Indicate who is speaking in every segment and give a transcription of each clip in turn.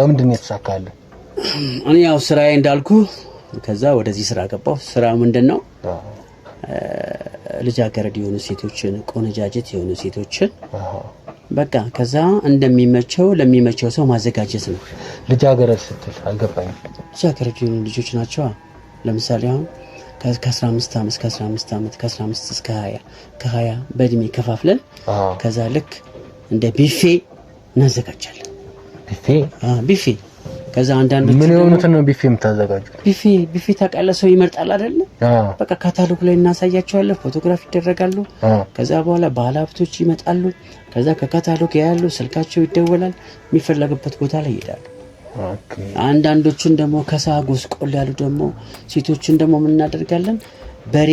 Speaker 1: ለምንድን የተሳካለ?
Speaker 2: እኔ ያው ስራዬ እንዳልኩ ከዛ ወደዚህ ስራ ገባሁ። ስራ ምንድነው? ልጃገረድ የሆኑ ሴቶችን ቆነጃጀት የሆኑ ሴቶችን በቃ ከዛ እንደሚመቸው ለሚመቸው ሰው ማዘጋጀት ነው።
Speaker 1: ልጃገረድ ስትል አልገባኝም።
Speaker 2: ልጃገረድ የሆኑ ልጆች ናቸው። ለምሳሌ አሁን ከ15 ዓመት ከ15 ዓመት ከ15 እስከ 20 ከ20 በእድሜ ከፋፍለን ከዛ ልክ እንደ ቢፌ እናዘጋጃለን። ቢፌ ከዛ አንዳንዶች
Speaker 1: ምን የሆኑትን ነው ቢፌ የምታዘጋጁት?
Speaker 2: ቢፌ ታውቃለህ፣ ሰው ይመርጣል አይደል? በቃ ካታሎግ ላይ እናሳያቸዋለን፣ ፎቶግራፍ ይደረጋሉ። ከዛ በኋላ ባለሀብቶች ይመጣሉ። ከዛ ከካታሎግ ያያሉ፣ ስልካቸው ይደወላል፣ የሚፈለግበት ቦታ ላይ ይሄዳሉ። አንዳንዶቹን ደግሞ ከሳጎስቆል ያሉ ደግሞ ሴቶችን ደግሞ ምን እናደርጋለን? በሬ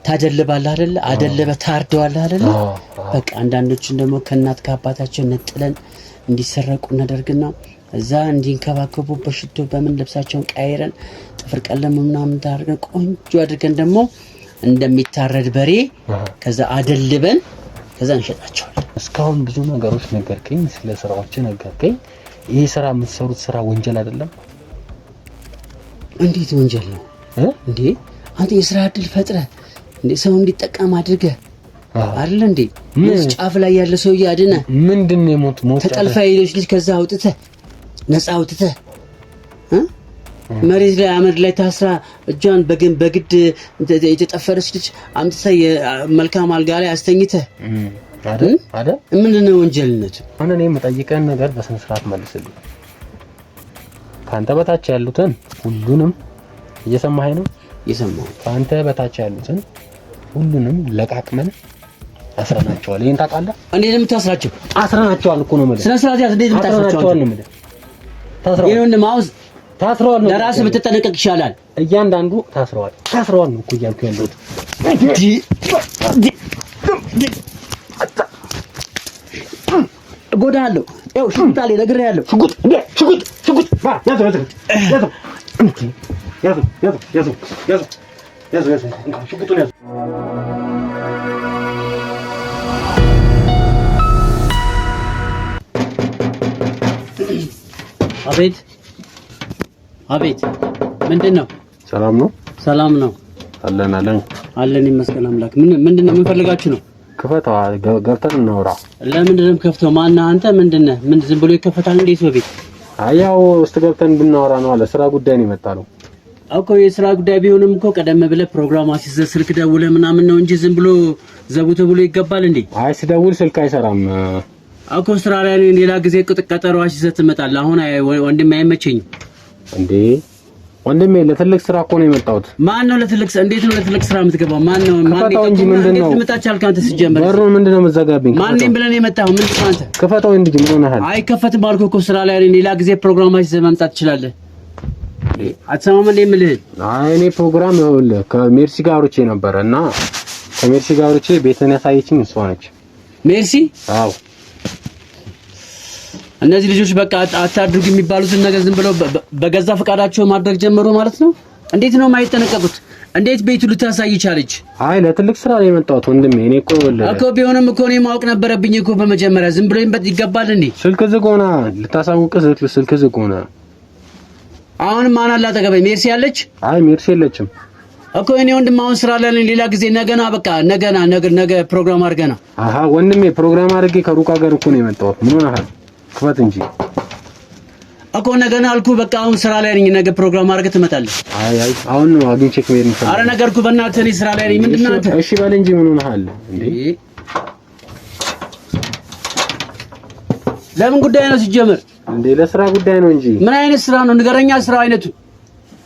Speaker 2: ታደልባለህ አይደል? አደለበ ታርደዋለህ አይደል? በቃ አንዳንዶቹን ደግሞ ከእናት ከአባታቸው ነጥለን እንዲሰረቁ እናደርግና እዛ እንዲንከባከቡ በሽቶ በምን ልብሳቸውን ቀይረን ጥፍር ቀለም ምናምን ታርገን ቆንጆ አድርገን ደግሞ እንደሚታረድ በሬ ከዛ አደልበን ከዛ እንሸጣቸዋለን።
Speaker 1: እስካሁን ብዙ ነገሮች ነገርከኝ፣ ስለ ስራዎች ነገርከኝ። ይሄ ስራ የምትሰሩት ስራ ወንጀል አይደለም?
Speaker 2: እንዴት ወንጀል ነው እንዴ? አንተ የስራ እድል ፈጥረህ እንዴ ሰው እንዲጠቀም አድርገህ አይደል እንዴ? ጫፍ ላይ ያለ ሰው ያድነ
Speaker 1: ምንድነው ሞት
Speaker 2: ተጠልፋ ይልሽ ልጅ ከዛ አውጥተህ ነፃ አውጥተህ መሬት ላይ አመድ ላይ ታስራ እጇን በግድ የተጠፈረች ልጅ አምጥተህ መልካም አልጋ ላይ አስተኝተህ
Speaker 1: አይደል?
Speaker 2: ምንድነው ወንጀልነቱ?
Speaker 1: አሁን እኔ የምጠይቀን ነገር በስነ ስርዓት መልስልኝ። ካንተ በታች ያሉትን ሁሉንም እየሰማኸኝ ነው?
Speaker 2: እየሰማሁ።
Speaker 1: ካንተ በታች ያሉትን ሁሉንም ለቃቅመን አስረናቸዋል። ይሄን ታውቃለህ?
Speaker 2: እኔ ለምታስራቸው
Speaker 1: አስረናቸዋል እኮ ነው ማለት።
Speaker 2: ስነ ስርዓት ያዝ። እንዴት ምታስራቸው ነው ማለት? ታስረዋል። ይሄን ማውዝ ታስረዋል ነው። ለራስህ ብትጠነቀቅ ይሻላል።
Speaker 1: እያንዳንዱ ታስረዋል ነው እኮ እያልኩ ያለሁት።
Speaker 2: ጎዳለሁ። ያው ሽጉጥ አለ ነግሬሃለሁ። ሽጉጥ ያዝ ሽጉጡን ያዝ። አቤት ምንድነው?
Speaker 1: ሰላም ነው?
Speaker 2: ሰላም ነው። አለን ይመስገን አምላክ። ምንድነው? ምን ፈልጋችሁ ነው?
Speaker 1: ክፈተው፣ ገብተን እናውራ።
Speaker 2: ለምንድነው ከፍተው? ማነህ አንተ? ምንድነው? ምን ዝም ብሎ ይከፈታል እንዴ ሰው ቤት?
Speaker 1: አያው ውስጥ ገብተን ብናወራ ነው አለ። ስራ ጉዳይ ነው የመጣነው
Speaker 2: እኮ። የስራ ጉዳይ ቢሆንም እኮ ቀደም ብለህ ፕሮግራም አስይዘህ ስልክ ደውለህ ምናምን ነው እንጂ ዝም ብሎ ዘቡቶ ብሎ ይገባል እንዴ?
Speaker 1: አይ ስደውል ስልክ አይሰራም
Speaker 2: እኮ። ስራ ላይ ነው። ሌላ ጊዜ ቀጠሮ አስይዘህ ትመጣለህ። አሁን ወንድሜ አይመቸኝም እንዴ?
Speaker 1: ወንድሜ ለትልቅ ስራ እኮ ነው የመጣሁት።
Speaker 2: ማን ነው ለትልቅ? እንዴት ነው ለትልቅ ስራ የምትገባው? ማን ነው?
Speaker 1: ክፈተው እንጂ ምንድነው?
Speaker 2: ልትመጣቻል ካንተ ሲጀመር
Speaker 1: በሩ ምንድነው የምትዘጋብኝ?
Speaker 2: ማን ነኝ ብለህ ነው የመጣኸው? ምንድን ነው አንተ?
Speaker 1: ክፈተው እንጂ ምን ሆነሃል?
Speaker 2: አይከፈትም አልኩህ እኮ። ስራ ላይ ሌላ ጊዜ ፕሮግራም ይዘህ መምጣት ትችላለህ። አትሰማም እንዴ የምልህ?
Speaker 1: አይ እኔ ፕሮግራም ይኸውልህ ከሜርሲ ጋር አውርቼ ነበር እና ከሜርሲ ጋር አውርቼ ቤትን ያሳየችኝ እሷ ነች።
Speaker 2: ሜርሲ?
Speaker 1: አዎ።
Speaker 2: እነዚህ ልጆች በቃ አታድርጉ የሚባሉትን ነገር ዝም ብለው በገዛ ፈቃዳቸው ማድረግ ጀመሩ ማለት ነው። እንዴት ነው የማይጠነቀቁት? እንዴት ቤቱ ልታሳይ ቻለች?
Speaker 1: አይ ለትልቅ ስራ ነው የመጣሁት ወንድሜ። እኔ እኮ
Speaker 2: እኮ ቢሆንም እኮ እኔ ማወቅ ነበረብኝ እኮ በመጀመሪያ። ዝም ብሎ ይገባል እንዴ?
Speaker 1: ስልክ ዝግ ሆና ልታሳውቅ ስልክ ዝግ ሆና።
Speaker 2: አሁን ማን አለ አጠገቤ? ሜርሲ አለች?
Speaker 1: አይ ሜርሲ የለችም
Speaker 2: እኮ። እኔ ወንድም አሁን ስራ ላይ ነኝ። ሌላ ጊዜ ነገና በቃ ነገ ፕሮግራም አድርገና።
Speaker 1: አሃ ወንድሜ ፕሮግራም አድርጌ ከሩቅ ሀገር እኮ ነው የመጣሁት። ምን ሆነሃል? ክፈት እንጂ
Speaker 2: እኮ ነገና አልኩህ። በቃ አሁን ስራ ላይ ነኝ። ነገ ፕሮግራም አድርገህ ትመጣለህ።
Speaker 1: አይ አሁን ነው አግኝቼ ከመሄድ ነው።
Speaker 2: አረ ነገርኩህ በእናትህ እኔ ስራ ላይ ነኝ። ምንድን ነው አንተ?
Speaker 1: እሺ በል እንጂ ምን ሆነሃል እንዴ?
Speaker 2: ለምን ጉዳይ ነው ሲጀምር?
Speaker 1: እንዴ ለስራ ጉዳይ ነው እንጂ።
Speaker 2: ምን አይነት ስራ ነው ንገረኛ። ስራ አይነቱ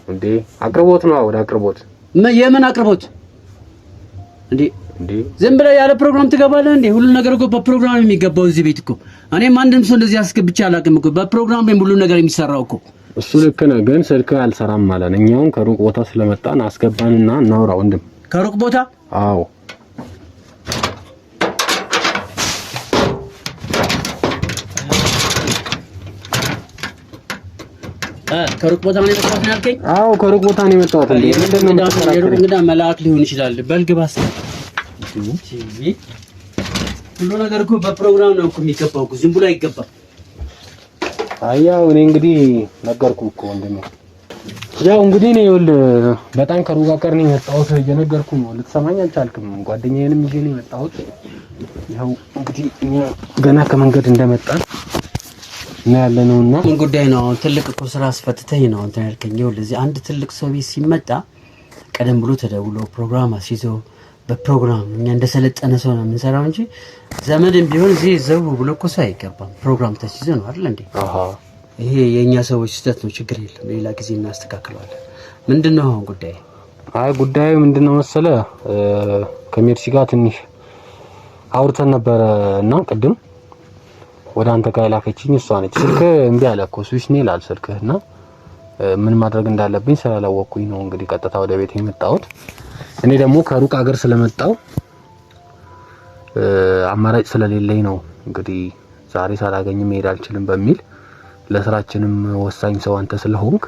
Speaker 1: እንዴ አቅርቦት ነው። ወደ አቅርቦት።
Speaker 2: የምን አቅርቦት እንዴ? ዝም ብለህ ያለ ፕሮግራም ትገባለህ እንዴ? ሁሉ ነገር እኮ በፕሮግራም የሚገባው እዚህ ቤት እኮ። እኔም አንድም ሰው እንደዚህ አስገብቼ አላውቅም እኮ። በፕሮግራም ሁሉ ነገር የሚሰራው እኮ።
Speaker 1: እሱ ልክ ነህ፣ ግን ስልክ አልሰራም ማለት ነው። እኛውን ከሩቅ ቦታ ስለመጣን አስገባንና እናውራ ወንድም።
Speaker 2: ከሩቅ ቦታ?
Speaker 1: አዎ።
Speaker 2: ከሩቅ ቦታ ነው የመጣሁት ነው ያልከኝ?
Speaker 1: አዎ ከሩቅ ቦታ ነው የመጣሁት። እንዴ ምንድነው?
Speaker 2: የሩቅ እንግዳ መልአክ ሊሆን ይችላል። በልግባስ ሁሉ ነገር እኮ በፕሮግራም ነው እኮ የሚገባው እኮ። ዝም ብሎ አይገባም።
Speaker 1: አያው እኔ እንግዲህ ነገርኩህ እኮ ወንድሜ። ያው እንግዲህ እኔ በጣም ከሩቅ አገር ነው የመጣሁት እየነገርኩህ ነው። ልትሰማኝ አልቻልክም። ጓደኛዬንም ይዤ ነው የመጣሁት። ያው እንግዲህ እኛ ገና ከመንገድ እንደመጣን ነው ያለነውና
Speaker 2: ምን ጉዳይ ነው? ትልቅ እኮ ስራ አስፈትተኝ ነው እንትን ያልከኝ። ለዚህ አንድ ትልቅ ሰው ቤት ሲመጣ ቀደም ብሎ ተደውሎ ፕሮግራም አስይዞ በፕሮግራም እኛ እንደሰለጠነ ሰው ነው የምንሰራው እንጂ ዘመድም ቢሆን እዚህ ዘው ብሎ እኮ ሰው አይገባም። ፕሮግራም ተይዞ ነው አይደል እንዴ? ይሄ የኛ ሰዎች ስህተት ነው። ችግር የለም፣ ሌላ ጊዜ እናስተካክለዋለን። ምንድነው አሁን ጉዳይ?
Speaker 1: አይ ጉዳዩ ምንድነው መሰለ ከሜርሲ ጋር ትንሽ አውርተን ነበረ እና ቅድም ወደ አንተ ጋር ላከችኝ እሷ ነች። ስልክ እምቢ አለ እኮ ስዊች ነው ይላል ስልክህና ምን ማድረግ እንዳለብኝ ስላላወቅኩኝ ነው እንግዲህ ቀጥታ ወደ ቤት የመጣሁት። እኔ ደግሞ ከሩቅ ሀገር ስለመጣው አማራጭ ስለሌለኝ ነው እንግዲህ ዛሬ ሳላገኝ መሄድ አልችልም በሚል ለስራችንም ወሳኝ ሰው አንተ ስለሆንክ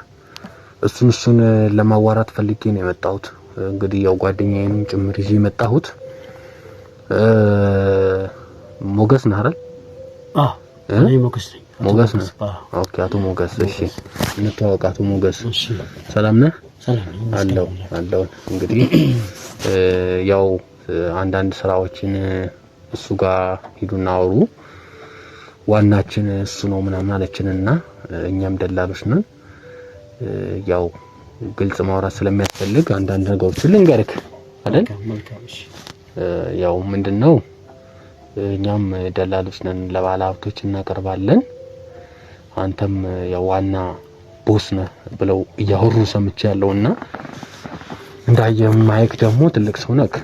Speaker 1: እሱን ለማዋራት ፈልጌ ነው የመጣሁት። እንግዲህ ያው ጓደኛዬንም ጭምር ይዤ የመጣሁት ሞገስ ነህ አይደል?
Speaker 2: እኔ ሞገስ ነኝ።
Speaker 1: ሞገስ ነህ? ኦኬ አቶ ሞገስ። እሺ እንተዋወቅ። አቶ ሞገስ ሰላም ነህ?
Speaker 2: ሰላም
Speaker 1: አለው። እንግዲህ ያው አንዳንድ ስራዎችን እሱ ጋር ሂዱና አውሩ፣ ዋናችን እሱ ነው ምናምን አለችንና እኛም ደላሎች ነን። ያው ግልጽ ማውራት ስለሚያስፈልግ አንዳንድ ነገሮችን ልንገርክ አይደል? ያው ምንድነው እኛም ደላሎች ነን፣ ለባለ ሀብቶች እናቀርባለን። አንተም ያው ዋና ቦስ ነህ ብለው እያወሩ ሰምቻለሁና እንዳየህ ማይክ ደግሞ ትልቅ ሰው ነህ።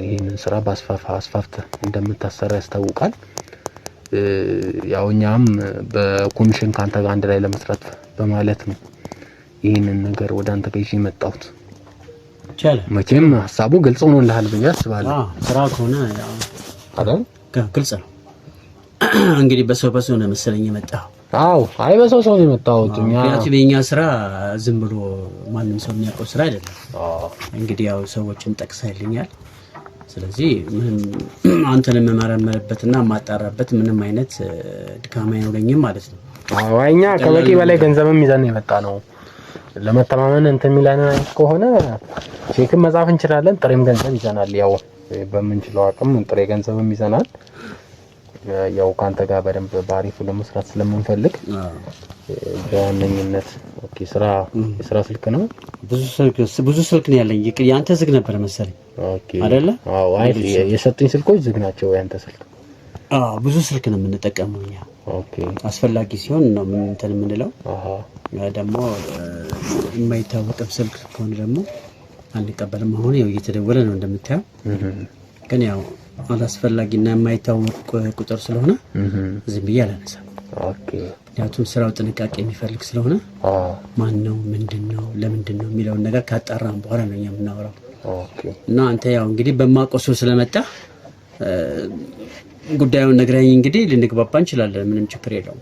Speaker 1: ይሄንን ስራ አስፋፍተህ እንደምታሰራ ያስታውቃል። ያው እኛም በኮሚሽን ካንተ ጋር አንድ ላይ ለመስራት በማለት ነው ይሄንን ነገር ወደ አንተ ጋር ይዤ መጣሁት። መቼም ሐሳቡ ግልጽ ሆኖልሃል ብዬ አስባለሁ።
Speaker 2: ስራ ከሆነ ያው
Speaker 1: አይደል
Speaker 2: ግልጽ ነው። እንግዲህ በሰው ነው መሰለኝ የመጣው።
Speaker 1: አዎ አይ በሰው ነው የመጣሁት።
Speaker 2: ምክንያቱም የኛ ስራ ዝም ብሎ ማንም ሰው የሚያውቀው ስራ አይደለም። እንግዲህ ያው ሰዎችን ጠቅሰህልኛል። ስለዚህ ምንም አንተን መመረመርበትና ማጣራበት ምንም አይነት ድካም አይኖረኝም ማለት ነው።
Speaker 1: አዎ እኛ ከበቂ በላይ ገንዘብም ይዘን የመጣ ነው። ለመተማመን እንትን ሚላና ከሆነ ቼክም መጻፍ እንችላለን። ጥሬም ገንዘብ ይዘናል። ያው በምንችለው አቅም ጥሬ ገንዘብም ይዘናል። ያው ካንተ ጋር በደንብ ባሪፉ ለመስራት ስለምንፈልግ በዋነኝነት ኦኬ የስራ ስልክ ነው።
Speaker 2: ብዙ ስልክ ነው ያለኝ። ያንተ ዝግ ነበር መሰለኝ አይደለ?
Speaker 1: አዎ አይ የሰጡኝ ስልኮች ዝግ ናቸው። ያንተ ስልክ?
Speaker 2: ብዙ ስልክ ነው የምንጠቀመው እኛ። ኦኬ አስፈላጊ ሲሆን ነው እንትን የምንለው። ደግሞ የማይታወቅም ስልክ ከሆነ ደግሞ አንቀበልም። አሁን ያው እየተደወለ ነው እንደምታየው። ግን ያው አላስፈላጊና የማይታወቅ ቁጥር ስለሆነ ዝም ብዬ አላነሳም። ኦኬ ምክንያቱም ስራው ጥንቃቄ የሚፈልግ ስለሆነ ማን ነው ምንድነው ለምንድነው የሚለውን ነገር ካጣራን በኋላ ነው የምናወራው። ኦኬ እና አንተ ያው እንግዲህ በማቆሶ ስለመጣ ጉዳዩን ነግረኝ እንግዲህ ልንግባባ እንችላለን። ምንም ችግር የለውም።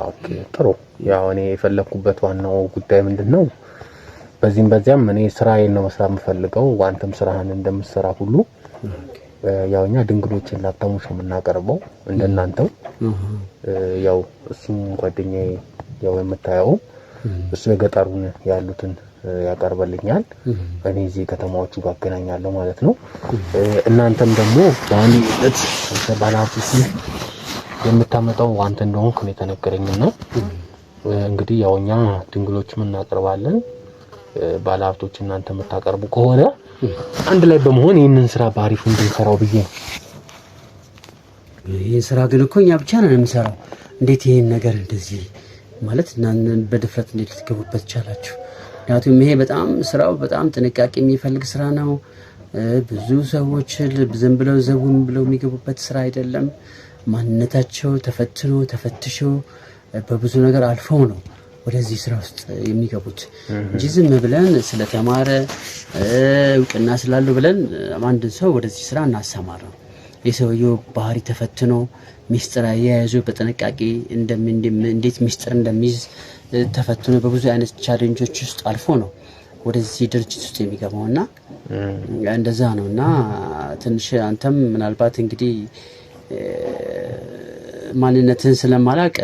Speaker 1: ኦኬ ጥሩ። ያው እኔ የፈለኩበት ዋናው ጉዳይ ምንድነው በዚህም በዚያም እኔ ስራዬን ነው መስራት የምፈልገው። አንተም ስራህን እንደምትሰራ ሁሉ ያው እኛ ድንግሎችን ላታሙሽ የምናቀርበው እንደናንተው። ያው እሱም ጓደኛዬ ያው የምታየው እሱ የገጠሩን ያሉትን ያቀርበልኛል። እኔ እዚህ ከተማዎቹ ጋር አገናኛለሁ ማለት ነው። እናንተም ደግሞ በአንድነት ባላፍስ የምታመጣው አንተ እንደሆንክ ነው የተነገረኝና እንግዲህ ያው እኛ ድንግሎችም እናቀርባለን። ባላፍቶች እናንተ የምታቀርቡ ከሆነ አንድ ላይ በመሆን ይሄንን ስራ ባሪፉ እንድንሰራው ብዬ ነው።
Speaker 2: ይሄን ስራ ግን እኮ እኛ ብቻ ነን የምንሰራው። እንዴት ይሄን ነገር እንደዚህ ማለት እናንተን በድፍረት እንዴት ልትገቡበት ቻላችሁ? ምክንያቱም ይሄ በጣም ስራው በጣም ጥንቃቄ የሚፈልግ ስራ ነው። ብዙ ሰዎች ዝም ብለው ዘውን ብለው የሚገቡበት ስራ አይደለም። ማንነታቸው ተፈትኖ ተፈትሾ በብዙ ነገር አልፈው ነው ወደዚህ ስራ ውስጥ የሚገቡት እንጂ ዝም ብለን ስለተማረ እውቅና ስላለው ብለን አንድን ሰው ወደዚህ ስራ እናሰማራው። የሰውየው ባህሪ ተፈትኖ ሚስጥር አያያዙ በጥንቃቄ እንዴት ሚስጥር እንደሚይዝ ተፈትኖ በብዙ አይነት ቻሌንጆች ውስጥ አልፎ ነው ወደዚህ ድርጅት ውስጥ የሚገባውና እንደዛ ነውና ትንሽ አንተም ምናልባት እንግዲህ ማንነትን ስለማላቅ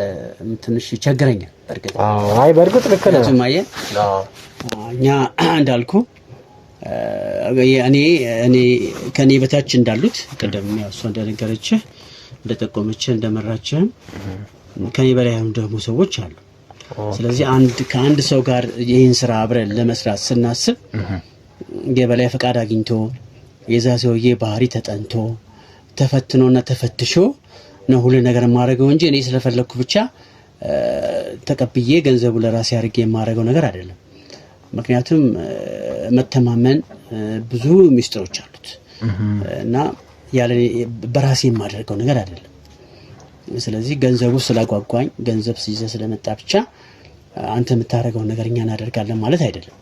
Speaker 2: ትንሽ ይቸግረኛል። በርግጥ
Speaker 1: አይ በርግጥ ልክ ነህ።
Speaker 2: እኛ እንዳልኩ እኔ ከኔ በታች እንዳሉት ቀደም ያው እሷ እንደነገረችህ እንደጠቆመችህ እንደመራችህ ከኔ በላይ ያሉ ደግሞ ሰዎች አሉ። ስለዚህ ከአንድ ሰው ጋር ይህን ስራ አብረን ለመስራት ስናስብ የበላይ ፈቃድ አግኝቶ የዛ ሰውዬ ባህሪ ተጠንቶ ተፈትኖና ተፈትሾ ነው ሁሉ ነገር የማደርገው እንጂ እኔ ስለፈለኩ ብቻ ተቀብዬ ገንዘቡ ለራሴ አድርጌ የማደርገው ነገር አይደለም። ምክንያቱም መተማመን ብዙ ሚስጥሮች አሉት እና ያለ በራሴ የማደርገው ነገር አይደለም። ስለዚህ ገንዘቡ ስላጓጓኝ ገንዘብ ሲይዘ ስለመጣ ብቻ አንተ የምታደርገው ነገር እኛ እናደርጋለን ማለት አይደለም።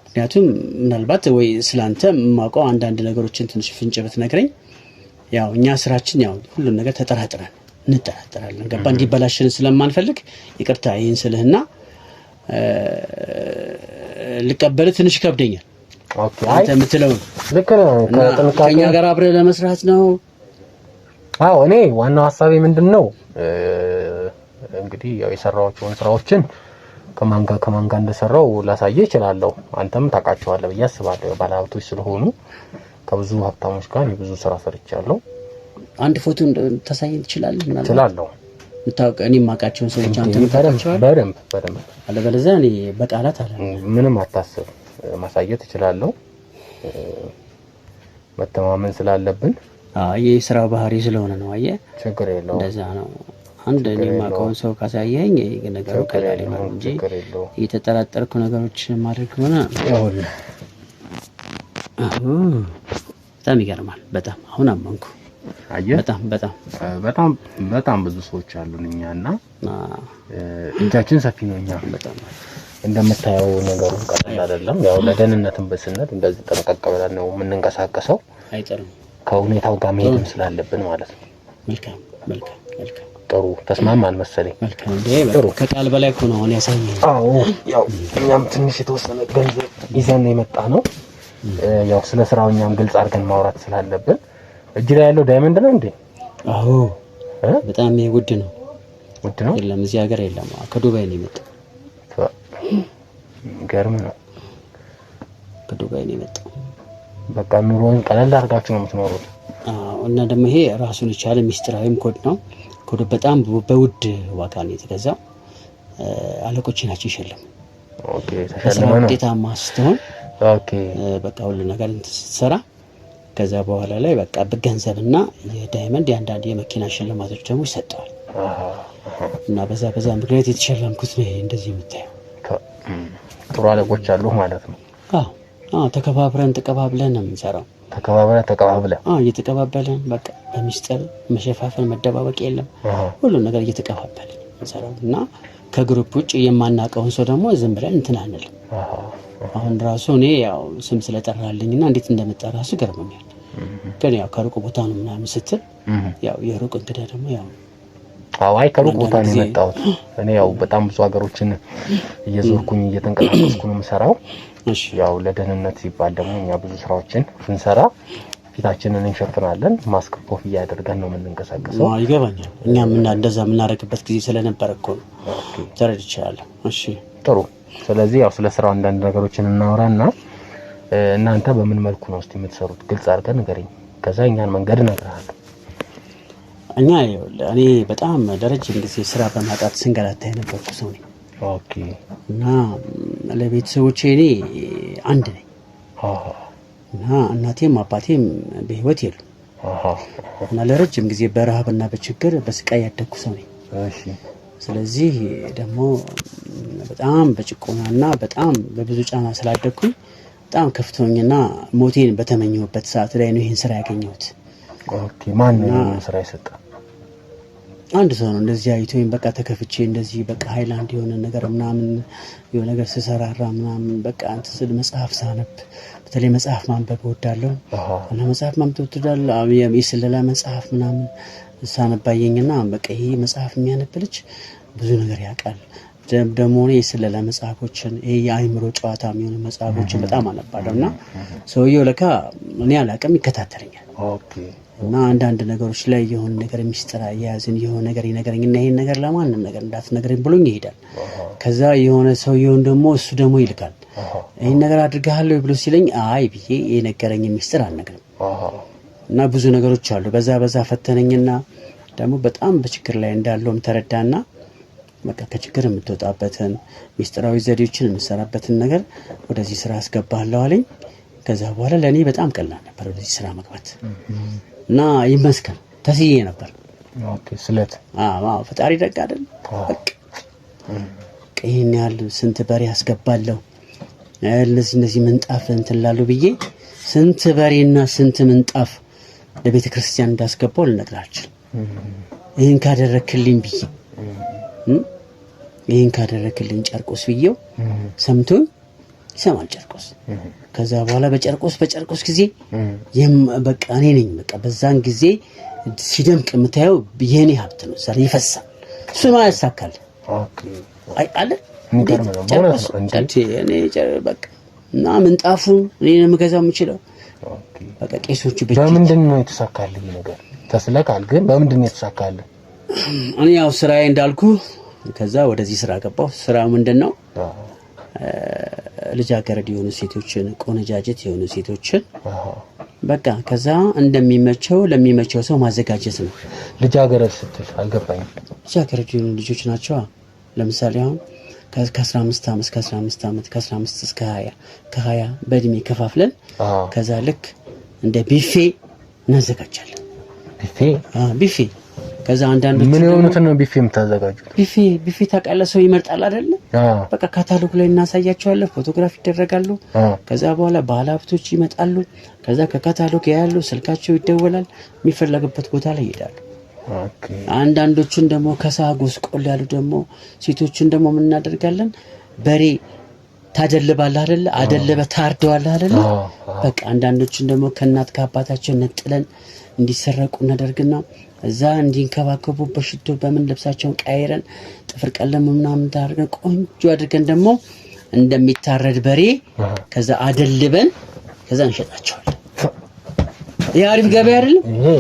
Speaker 2: ምክንያቱም ምናልባት ወይ ስላንተ የማውቀው አንዳንድ ነገሮችን ትንሽ ፍንጭ ብትነግረኝ ያው እኛ ስራችን ያው ሁሉን ነገር እንጠራጠራለን። ገባ እንዲበላሽን ስለማንፈልግ ይቅርታ ይሄን ስልህና ልቀበል ትንሽ ከብደኛል።
Speaker 1: ኦኬ
Speaker 2: አንተ የምትለው
Speaker 1: ልክ ነው።
Speaker 2: ከኛ ጋር አብረህ ለመስራት ነው።
Speaker 1: አዎ እኔ ዋናው ሐሳቤ ምንድነው እንግዲህ ያው የሰራዎቹን ስራዎችን ከማን ጋር እንደሰራው ላሳየህ እችላለሁ። አንተም ታውቃቸዋለህ ብዬ አስባለሁ። ባለሀብቶች ስለሆኑ ከብዙ ሀብታሞች ጋር ብዙ ስራ ሰርቻለሁ።
Speaker 2: አንድ ፎቶ ታሳየኝ ትችላለህ? ምናልባት
Speaker 1: እችላለሁ።
Speaker 2: እኔ የማውቃቸውን ሰዎች አንተ ታውቃቸዋለህ?
Speaker 1: በደንብ
Speaker 2: አለበለዚያ እኔ በቃላት
Speaker 1: ምንም አታስብ፣ ማሳየት እችላለሁ። መተማመን ስላለብን
Speaker 2: የስራው ባህሪ ስለሆነ ነው። አየህ
Speaker 1: ችግር የለውም።
Speaker 2: እንደዛ ነው። አንድ እኔ የማውቀውን ሰው ካሳየኝ ነገሩ ቀላል ነው እንጂ የተጠራጠርኩ ነገሮች ማድረግ ሆነ
Speaker 1: ይኸውልህ
Speaker 2: በጣም ይገርማል። በጣም አሁን አመንኩ።
Speaker 1: አየህ በጣም ብዙ ሰዎች አሉን እኛና እጃችን ሰፊ ነው። እኛ
Speaker 2: በጣም
Speaker 1: እንደምታየው ነገሩ ቀላል አይደለም። ያው ለደህንነትም በስነት እንደዚህ ጠንቀቅ ብለን ነው የምንንቀሳቀሰው።
Speaker 2: አይጠርም
Speaker 1: ከሁኔታው ጋር መሄድም ስላለብን ማለት ነው።
Speaker 2: መልካም
Speaker 1: ጥሩ ተስማማን መሰለኝ።
Speaker 2: መልካም ጥሩ ከቃል በላይ እኮ ነው አሁን ያሳየኝ።
Speaker 1: አዎ ያው እኛም ትንሽ የተወሰነ ገንዘብ ይዘን የመጣ ነው። ያው ስለ ስራው እኛም ግልጽ አድርገን ማውራት ስላለብን እጅ ላይ ያለው ዳይመንድ ነው እንዴ?
Speaker 2: አዎ በጣም ውድ ነው። የለም እዚህ ሀገር የለም። ከዱባይ ነው የመጣው።
Speaker 1: ገርም ነው።
Speaker 2: ከዱባይ ነው የመጣው።
Speaker 1: በቃ ኑሮን ቀለል አድርጋችሁ ነው የምትኖሩት።
Speaker 2: እና ደግሞ ይሄ ራሱን የቻለ ሚስጥራዊም ኮድ ነው። ኮድ በጣም በውድ ዋጋ ነው የተገዛው። አለቆች ናቸው ይሸልሙ።
Speaker 1: ኦኬ ተሸልመ ነው
Speaker 2: ውጤታማ ስትሆን
Speaker 1: ኦኬ
Speaker 2: በቃ ሁሉ ነገር ስትሰራ ከዛ በኋላ ላይ በቃ በገንዘብና የዳይመንድ ያንዳንድ የመኪና ሽልማቶች ደግሞ ይሰጣል። እና በዛ ምክንያት የተሸለምኩት ነው። እንደዚህ የምታየው
Speaker 1: ጥሩ አለቆች አሉ ማለት ነው።
Speaker 2: ተቀባብለን ነው የምንሰራው።
Speaker 1: ተቀባብለን
Speaker 2: እየተቀባበለን በቃ በሚስጥር መሸፋፈን መደባበቅ የለም። ሁሉ ነገር እየተቀባበለን እንሰራው እና ከግሩፕ ውጭ የማናውቀውን ሰው ደግሞ ዝም ብለን እንትን አንልም። አሁን ራሱ እኔ ያው ስም ስለጠራልኝና እንዴት እንደመጣ ራሱ ገርሞኛል። ግን ያው ከሩቅ ቦታ ነው ምናምን ስትል ያው የሩቅ እንግዳ ደግሞ ያው
Speaker 1: አይ ከሩቅ ቦታ ነው የመጣሁት። እኔ ያው በጣም ብዙ ሀገሮችን እየዞርኩኝ እየተንቀሳቀስኩ ነው የምሰራው። ያው ለደህንነት ሲባል ደግሞ እኛ ብዙ ስራዎችን ስንሰራ ፊታችንን እንሸፍናለን። ማስክ ኮፍያ አድርገን ነው የምንንቀሳቀሰው።
Speaker 2: ይገባኛል። እኛም እንደዛ የምናደርግበት ጊዜ ስለነበረ እኮ ነው። ተረድቻለሁ። እሺ
Speaker 1: ጥሩ። ስለዚህ ያው ስለ ስራው አንዳንድ ነገሮችን እናወራና እናንተ በምን መልኩ ነው እስቲ የምትሰሩት ግልጽ አድርገን ንገረኝ። ከዛ እኛን መንገድ እነግርሃለሁ።
Speaker 2: እኔ በጣም ለረጅም ጊዜ ስራ በማጣት ስንገላታ የነበርኩ ሰው ነኝ።
Speaker 1: ኦኬ።
Speaker 2: እና ለቤተሰቦቼ እኔ አንድ ነኝ። እና እናቴም አባቴም በህይወት የሉም። እና ለረጅም ጊዜ በረሃብና በችግር በስቃይ ያደግኩ ሰው ነኝ።
Speaker 1: እሺ።
Speaker 2: ስለዚህ ደግሞ በጣም በጭቆናና በጣም በብዙ ጫና ስላደግኩኝ በጣም ከፍቶኝና ሞቴን በተመኘሁበት ሰዓት ላይ ነው ይሄን ስራ ያገኘሁት።
Speaker 1: ኦኬ። ማን ነው ስራ የሰጠ?
Speaker 2: አንድ ሰው ነው እንደዚህ አይቶኝ በቃ ተከፍቼ እንደዚህ በቃ ሃይላንድ የሆነ ነገር ምናምን የሆነ ነገር ስሰራራ ምናምን በቃ አንተ ስለ መጽሐፍ ሳነብ በተለይ መጽሐፍ ማንበብ እወዳለሁ እና መጽሐፍ ማንበብ እወዳለሁ። የስለላ መጽሐፍ ምናምን ሳነባየኝና በቃ ይሄ መጽሐፍ የሚያነብ ልጅ ብዙ ነገር ያውቃል፣ ደግሞ ነው የስለላ መጽሐፎችን የአይምሮ ጨዋታ የሚሆኑ መጽሐፎችን በጣም አነባለሁና ሰውየው ለካ እኔ አላቅም ይከታተለኛል። እና አንዳንድ ነገሮች ላይ የሆነ ነገር ሚስጥር ያያዝን የሆነ ነገር ይነገረኝና ይሄን ነገር ለማንም ነገር እንዳትነግረኝ ብሎኝ ይሄዳል። ከዛ የሆነ ሰውየውን ደግሞ እሱ ደግሞ ይልካል ይሄን ነገር አድርጋለሁ ብሎ ሲለኝ አይ ብዬ የነገረኝ ሚስጥር አልነግርም። እና ብዙ ነገሮች አሉ በዛ ፈተነኝና ደግሞ በጣም በችግር ላይ እንዳለውም ተረዳና በቃ ከችግር የምትወጣበትን ሚስጥራዊ ዘዴዎችን የምሰራበትን ነገር ወደዚህ ስራ አስገባለሁ አለኝ። ከዛ በኋላ ለኔ በጣም ቀላል ነበር ወደዚህ ስራ መግባት እና ይመስከን ተስዬ ነበር።
Speaker 1: ስለት
Speaker 2: ፈጣሪ ደግ አይደል? በቃ ይሄን ያህል ስንት በሬ አስገባለሁ እነዚህ ምንጣፍ እንትን ላሉ ብዬ ስንት በሬና ስንት ምንጣፍ ለቤተ ክርስቲያን እንዳስገባው ልነግራችሁ። ይሄን ካደረክልኝ ብዬ ይሄን ካደረክልኝ ጨርቆስ ብዬው ሰምቶኝ ይሰማል ጨርቆስ። ከዛ በኋላ በጨርቆስ ጊዜ በቃ እኔ ነኝ በቃ በዛን ጊዜ ሲደምቅ የምታየው የኔ ሀብት ነው ዛሬ ይፈሳል። እሱ ነው ያሳካል። አይ አለ ጨርቆስ እኔ በቃ እና ምንጣፉ እኔ ነው የምገዛው የምችለው። በቃ ቄሶቹ ብቻ
Speaker 1: በምንድን ነው የተሳካልኝ ነገር ተስለካል። ግን በምንድን ነው የተሳካልኝ?
Speaker 2: እኔ ያው ስራዬ እንዳልኩ ከዛ ወደዚህ ስራ ገባሁ። ስራው ምንድነው ልጃገረድ የሆኑ ሴቶችን ቆነጃጀት የሆኑ ሴቶችን በቃ ከዛ እንደሚመቸው ለሚመቸው ሰው ማዘጋጀት ነው።
Speaker 1: ልጃገረድ ስትል አልገባኝም።
Speaker 2: ልጃገረድ የሆኑ ልጆች ናቸው። ለምሳሌ አሁን ከ15 ዓመት ከ15 እስከ 20 ከ20 በእድሜ ከፋፍለን ከዛ ልክ እንደ ቢፌ እናዘጋጃለን። ቢፌ ከዛ አንዳንዶቹ
Speaker 1: ምን የሆኑት ነው ቢፌ የምታዘጋጁት?
Speaker 2: ቢፌ ታውቃለህ፣ ሰው ይመርጣል አይደለ? በቃ ካታሎግ ላይ እናሳያቸዋለን፣ ፎቶግራፍ ይደረጋሉ። ከዛ በኋላ ባለሀብቶች ይመጣሉ። ከዛ ከካታሎግ ያያሉ፣ ስልካቸው ይደወላል፣ የሚፈለግበት ቦታ ላይ ይሄዳሉ። አንዳንዶቹን ደግሞ ከሳጎስ ቆል ያሉ ደግሞ ሴቶችን ደግሞ ምን እናደርጋለን? በሬ ታደልባለህ አይደለ? አደልበ ታርደዋለህ አይደለ? በቃ አንዳንዶቹን ደግሞ ከእናት ከአባታቸው ነጥለን እንዲሰረቁ እናደርግና እዛ እንዲንከባከቡ በሽቶ በምን ልብሳቸውን ቀይረን ጥፍር ቀለም ምናምን ታርገን ቆንጆ አድርገን ደግሞ እንደሚታረድ በሬ ከዛ አደልበን ከዛ እንሸጣቸዋለን። ይሄ አሪፍ ገበያ አይደል?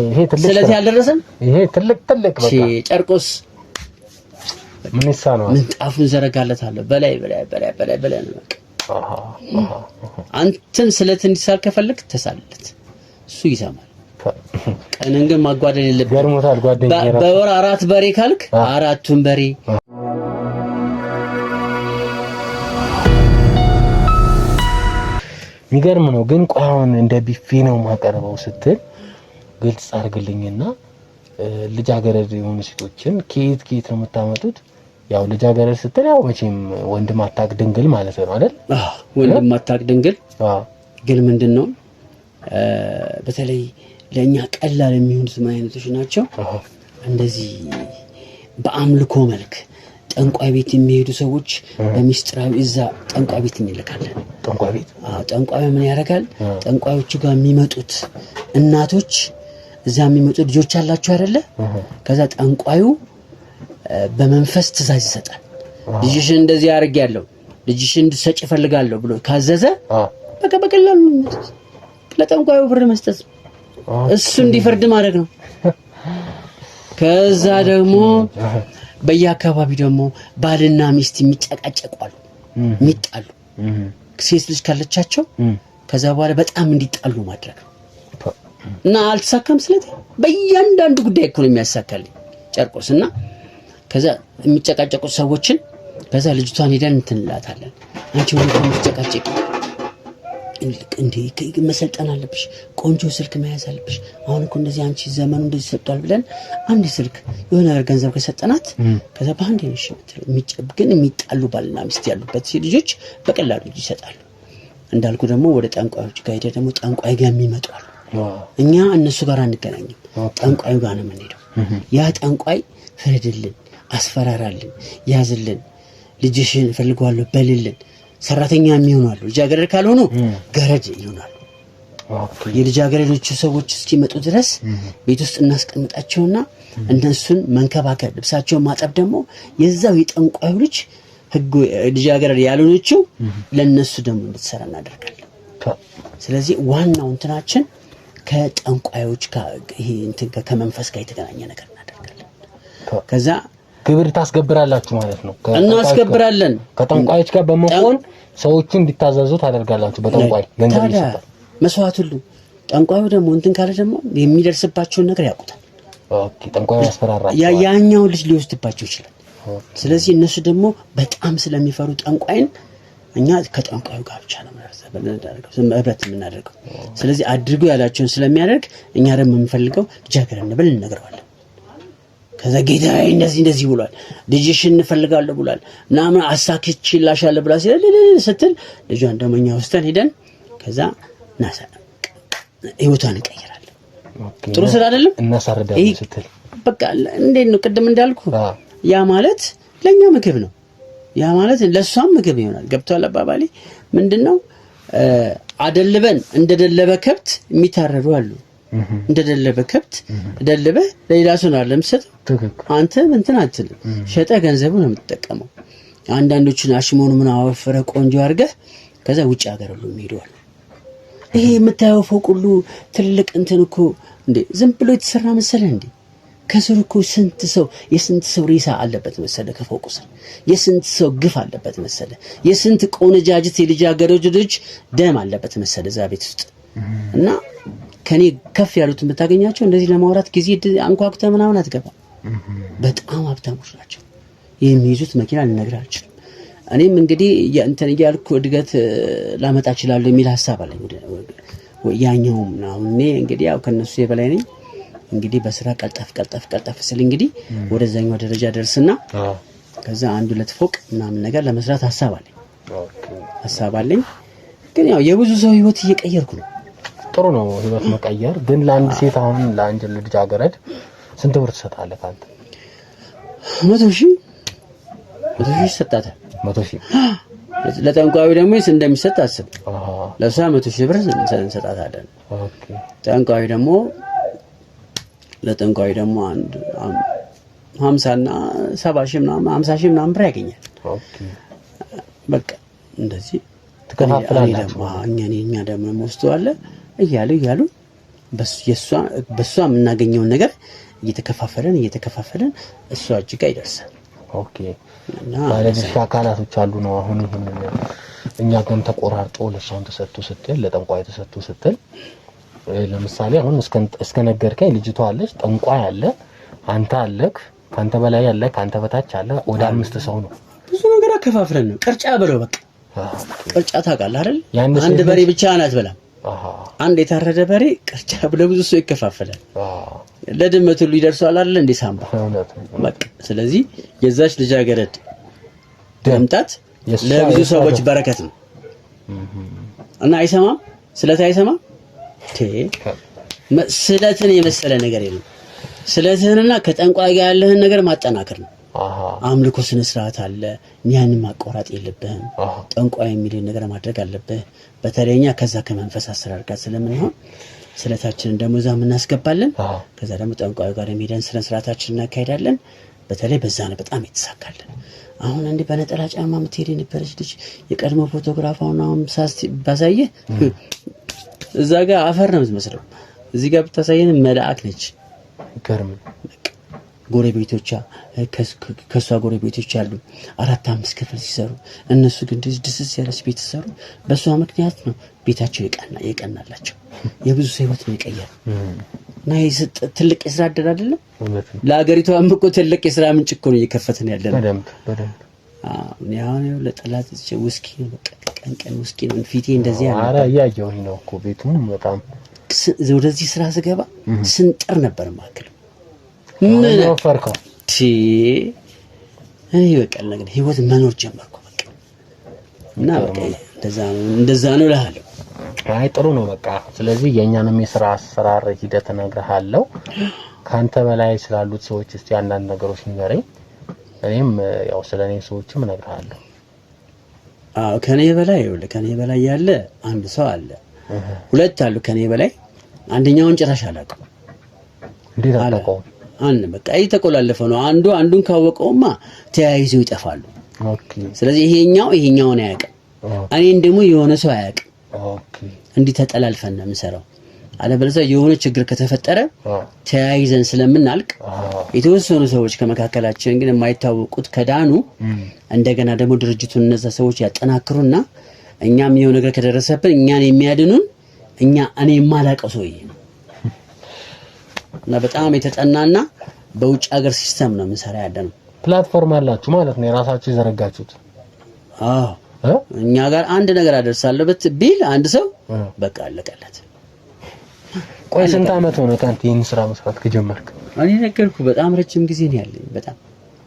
Speaker 1: ይሄ ትልቅ
Speaker 2: ስለዚህ ያልደረሰን
Speaker 1: ይሄ ትልቅ በቃ
Speaker 2: ጨርቆስ
Speaker 1: ምን ይሳነው?
Speaker 2: ምንጣፉን ዘረጋለታለሁ በላይ ነው በቃ። አንተን ስለት እንዲሳል ከፈለክ ተሳልለት፣ እሱ ይሰማል። ቀንን ግን ማጓደል የለብህም።
Speaker 1: ገርሞታል ጓደኛዬ።
Speaker 2: በወር 4 በሬ ካልክ 4ቱን በሬ
Speaker 1: የሚገርም ነው። ግን ቆይውን እንደ ቢፌ ነው ማቀርበው ስትል ግልጽ አድርግልኝና ልጃገረድ የሆኑ ሴቶችን ከየት ነው የምታመጡት? ያው ልጃገረድ ስትል ያው መቼም ወንድም አታቅ ድንግል ማለት ነው አይደል?
Speaker 2: ወንድም አታቅ ድንግል። ግን ምንድነው በተለይ ለኛ ቀላል የሚሆኑት ምን አይነቶች ናቸው? እንደዚህ በአምልኮ መልክ ጠንቋይ ቤት የሚሄዱ ሰዎች በሚስጥራዊ እዛ ጠንቋይ ቤት እንልካለን።
Speaker 1: ጠንቋይ ቤት
Speaker 2: ጠንቋዩ ምን ያደርጋል? ጠንቋዮቹ ጋር የሚመጡት እናቶች እዛ የሚመጡ ልጆች አላቸው አይደለ? ከዛ ጠንቋዩ በመንፈስ ትእዛዝ ይሰጣል። ልጅሽን እንደዚህ አድርጌያለሁ፣ ልጅሽን እንድትሰጪ እፈልጋለሁ ብሎ ካዘዘ በቃ በቀላሉ ለጠንቋዩ ብር መስጠት፣ እሱ እንዲፈርድ ማድረግ ነው። ከዛ ደግሞ በየአካባቢ ደግሞ ባልና ሚስት የሚጨቃጨቋሉ፣ የሚጣሉ ሴት ልጅ ካለቻቸው ከዛ በኋላ በጣም እንዲጣሉ ማድረግ ነው። እና አልተሳካም። ስለዚህ በእያንዳንዱ ጉዳይ እኮ ነው የሚያሳካልኝ ጨርቆስና ከዛ የሚጨቃጨቁ ሰዎችን ከዛ ልጅቷን ሄደን እንትንላታለን። አንቺ ወንድ የምትጨቃጨቂ እንዴ መሰልጠን አለብሽ፣ ቆንጆ ስልክ መያዝ አለብሽ። አሁን እኮ እንደዚህ አንቺ ዘመኑ እንደዚህ ሰጥቷል ብለን አንድ ስልክ የሆነ ነገር ገንዘብ ከሰጠናት ከዛ በአንድ ነሽ ግን የሚጣሉ ባልና ሚስት ያሉበት ልጆች በቀላሉ ልጅ ይሰጣሉ። እንዳልኩ ደግሞ ወደ ጠንቋዮች ጋር ሄደ ደግሞ ጠንቋይ ጋር የሚመጡ አሉ። እኛ እነሱ ጋር አንገናኝም፣ ጠንቋዩ ጋር ነው የምንሄደው። ያ ጠንቋይ ፍረድልን፣ አስፈራራልን፣ ያዝልን፣ ልጅሽን እፈልገዋለሁ በልልን። ሰራተኛ የሚሆናሉ፣ ልጃገረድ ካልሆኑ ገረድ ይሆናሉ። የልጃገረዶቹ ሰዎች እስኪመጡ ድረስ ቤት ውስጥ እናስቀምጣቸውና እነሱን መንከባከብ፣ ልብሳቸውን ማጠብ ደግሞ የዛው የጠንቋዩ ልጅ ህግ ልጃገረድ ያልሆነችው ለነሱ ደግሞ እንድትሰራ እናደርጋለን። ስለዚህ ዋናው እንትናችን ከጠንቋዮች ጋር ይሄ እንትን ከመንፈስ ጋር የተገናኘ ነገር እናደርጋለን። ከዛ
Speaker 1: ግብር ታስገብራላችሁ ማለት ነው።
Speaker 2: እናስገብራለን።
Speaker 1: ከጠንቋዮች ጋር በመሆን ሰዎቹ እንዲታዘዙ ታደርጋላችሁ። በጠንቋይ ገንዘብ ይሰጣል መስዋዕት ሁሉ። ጠንቋዩ ደግሞ እንትን ካለ ደግሞ የሚደርስባቸውን ነገር ያውቁታል። ኦኬ ጠንቋዩ ያስፈራራል።
Speaker 2: ያኛው ልጅ ሊወስድባቸው ይችላል። ስለዚህ እነሱ ደግሞ በጣም ስለሚፈሩ ጠንቋይን እኛ ከጠንቋዩ ጋር ብቻ ነው ህብረት የምናደርገው። ስለዚህ አድርጉ ያላቸውን ስለሚያደርግ እኛ ደግሞ የምንፈልገው ልጃገረድ ብለን እንነግረዋለን። ከዛ ጌታዬ እንደዚህ ብሏል፣ ልጅሽን እንፈልጋለሁ ብሏል ምናምን አሳክቼላሻለሁ ብላ ስትል ልጇን ደግሞ እኛ ወስደን ሄደን ከዛ ህይወቷን እንቀይራለን። ጥሩ ስራ አይደለም
Speaker 1: እናሳርዳለን ስትል
Speaker 2: በቃ እንዴት ነው ቅድም እንዳልኩ ያ ማለት ለኛ ምግብ ነው። ያ ማለት ለሷም ምግብ ይሆናል። ገብቷል አባባሌ ምንድነው? አደልበን እንደደለበ ከብት የሚታረዱ አሉ። እንደደለበ ከብት ደልበ ለሌላ ሰው ነው ለምሰጥ አንተ እንትን አትልም፣ ሸጠ ገንዘቡ ነው የምትጠቀመው። አንዳንዶቹን አሽሞኑ ምን አወፈረ ቆንጆ አድርገህ ከዛ ውጭ ሀገር ሁሉ የሚሄደዋል። ይሄ የምታየው ፎቅ ሁሉ ትልቅ እንትን እኮ እንዴ ዝም ብሎ የተሰራ መሰለህ እንዴ? ከስሩ እኮ የስንት ሰው ሬሳ አለበት መሰለህ? ከፎቁ ስር የስንት ሰው ግፍ አለበት መሰለህ? የስንት ቆነጃጅት የልጃገረዶች ደም አለበት መሰለህ እዛ ቤት ውስጥ። እና ከኔ ከፍ ያሉትን ብታገኛቸው እንደዚህ ለማውራት ጊዜ አንኳኩተህ ምናምን አትገባም። በጣም ሀብታሞች ናቸው። የሚይዙት መኪና ልነግርህ አልችልም። እኔም እንግዲህ እንትን እያልኩ እድገት ላመጣ እችላለሁ የሚል ሐሳብ አለኝ። ያኛውም አሁን እኔ እንግዲህ ያው ከነሱ የበላይ ነኝ። እንግዲህ በስራ ቀልጠፍ ስል እንግዲህ ወደዛኛው ደረጃ ደርስና ከዛ 1-2 ፎቅ ምናምን ነገር ለመስራት ሐሳብ አለኝ። ግን ያው የብዙ ሰው ህይወት እየቀየርኩ ነው።
Speaker 1: ጥሩ ነው ህይወት መቀየር። ግን ለአንድ ሴት አሁን ለአንድ ልጃገረድ ስንት ብር ትሰጣለህ አንተ?
Speaker 2: 100,000 ይሰጣታል።
Speaker 1: 100,000
Speaker 2: ለጠንቋዩ ደግሞ እንደሚሰጥ አስብ። ለሷ 100,000 ብር እንሰጣታለን። ኦኬ ጠንቋዩ ደግሞ ለጠንቋዩ ደግሞ 50 እና 70,000 ምናምን 50,000 ምናምን ብር ያገኛል። ኦኬ በቃ እንደዚህ
Speaker 1: ተከፋፍላላችሁ።
Speaker 2: እኛ ደግሞ ወስደዋለ እያሉ በሷ የምናገኘውን ነገር እየተከፋፈለን እሷ እጅ ጋር ይደርሳል።
Speaker 1: ኦኬ ባለድርሻ አካላቶች አሉ ነው አሁን ይሄንን እኛ ጋርም ተቆራርጦ ለሷን ተሰጥቶ ስትል ለጠንቋይ ተሰጥቶ ስትል ለምሳሌ አሁን እስከነገርከኝ ልጅቷ አለች፣ ጠንቋይ አለ፣ አንተ አለክ፣ ካንተ በላይ አለ፣ ካንተ በታች አለ፣ ወደ 5 ሰው ነው።
Speaker 2: ብዙ ነገር አከፋፍለን ነው ቅርጫ ብለው በቃ ቅርጫ ታውቃለህ አይደል? አንድ በሬ ብቻ አትበላም። አንድ የታረደ በሬ ቅርጫ ብለው ብዙ ሰው ይከፋፈላል። ለድመቱ ሁሉ ይደርሳል አይደል እንዴ ሳምባ በቃ። ስለዚህ የዛች ልጃገረድ ደምጣት ለብዙ ሰዎች በረከት ነው እና አይሰማም፣ ስለት አይሰማም። ስለትን የመሰለ ነገር የለም። ስለትህንና ከጠንቋይ ጋር ያለህን ነገር ማጠናከር ነው። አምልኮ ስነ ስርዓት አለ፣ ያንን ማቋረጥ የለብህም። ጠንቋይ የሚልን ነገር ማድረግ አለብህ። በተለይኛ ከዛ ከመንፈስ አሰራር ጋር ስለምንሆን ስለታችንን ደግሞ እዛ እናስገባለን። ከዛ ደግሞ ጠንቋዩ ጋር የሚሄደን ስነ ስርዓታችንን እናካሄዳለን። በተለይ በዛ ነው በጣም የተሳካለን። አሁን እንዴ በነጠላ ጫማ የምትሄድ የነበረች ልጅ የቀድሞ ፎቶግራፋውን አሁን ባሳየህ እዛ ጋር አፈር ነው የምትመስለው፣ እዚህ ጋር ብታሳየን መልአክ ነች።
Speaker 1: ገርም
Speaker 2: ጎረቤቶቿ ከሷ ጎረቤቶች አሉ 4-5 ክፍል ሲሰሩ፣ እነሱ ግን ድስስ ያለች ቤት ሲሰሩ በሷ ምክንያት ነው ቤታቸው የቀናላቸው። የብዙ ሰው ህይወት ነው የቀየረ እና ትልቅ የስራ እድል አይደለም ለሀገሪቷ እኮ ትልቅ የስራ ምንጭ እኮ ነው እየከፈትን ያለነው። በደንብ ያው ለጠላት ውስኪ ነው በቃ ቀን ውስኪ ነው ፊቴ እንደዚህ ያለ።
Speaker 1: ኧረ ያያየሁኝ ነው እኮ ቤቱም በጣም
Speaker 2: ወደዚህ ስራ ስገባ ስንጥር ነበር ማከለ
Speaker 1: ምን ወፈርከው
Speaker 2: እኔ በቃ ነገር ህይወት መኖር ጀመርኩ በቃ። እና በቃ እንደዛ ነው እልሃለሁ።
Speaker 1: አይ ጥሩ ነው በቃ። ስለዚህ የኛንም የሥራ አሰራር ሂደት እነግርሃለሁ። ካንተ በላይ ስላሉት ሰዎች እስቲ አንዳንድ ነገሮች ንገረኝ። እኔም ያው ስለኔ ሰዎችም እነግርሃለሁ።
Speaker 2: ከኔ በላይ ያለ አንድ ሰው አለ። ሁለት አሉ ከኔ በላይ። አንደኛውን ጭራሽ አላውቀው።
Speaker 1: እንዴት አላውቀው?
Speaker 2: በቃ የተቆላለፈ ነው። አንዱን ካወቀውማ ተያይዘው ይጠፋሉ።
Speaker 1: ኦኬ
Speaker 2: ስለዚህ ይሄኛውን አያውቅም እኔን ደግሞ የሆነ ሰው አያውቅም
Speaker 1: ኦኬ
Speaker 2: እንዲህ ተጠላልፈን ነው የምንሰራው አለበለዚያ የሆነ ችግር ከተፈጠረ ተያይዘን ስለምናልቅ የተወሰኑ ሰዎች ከመካከላችን ግን የማይታወቁት ከዳኑ እንደገና ደግሞ ድርጅቱን እነዛ ሰዎች ያጠናክሩና እኛም የሆነ ነገር ከደረሰብን እኛን የሚያድኑን እኔ የማላውቀው ሰውዬ ነው እና በጣም የተጠናና በውጭ ሀገር ሲስተም ነው የምንሰራ ያለነው
Speaker 1: ፕላትፎርም አላችሁ ማለት ነው የራሳችሁ የዘረጋችሁት
Speaker 2: እኛ ጋር አንድ ነገር አደርሳለሁ ቢል አንድ ሰው በቃ አለቀለት
Speaker 1: ቆይ ስንት አመት ሆነ ካንተ ይሄን ስራ መስራት ከጀመርክ
Speaker 2: እኔ ነገርኩ በጣም ረጅም ጊዜ ነው ያለኝ በጣም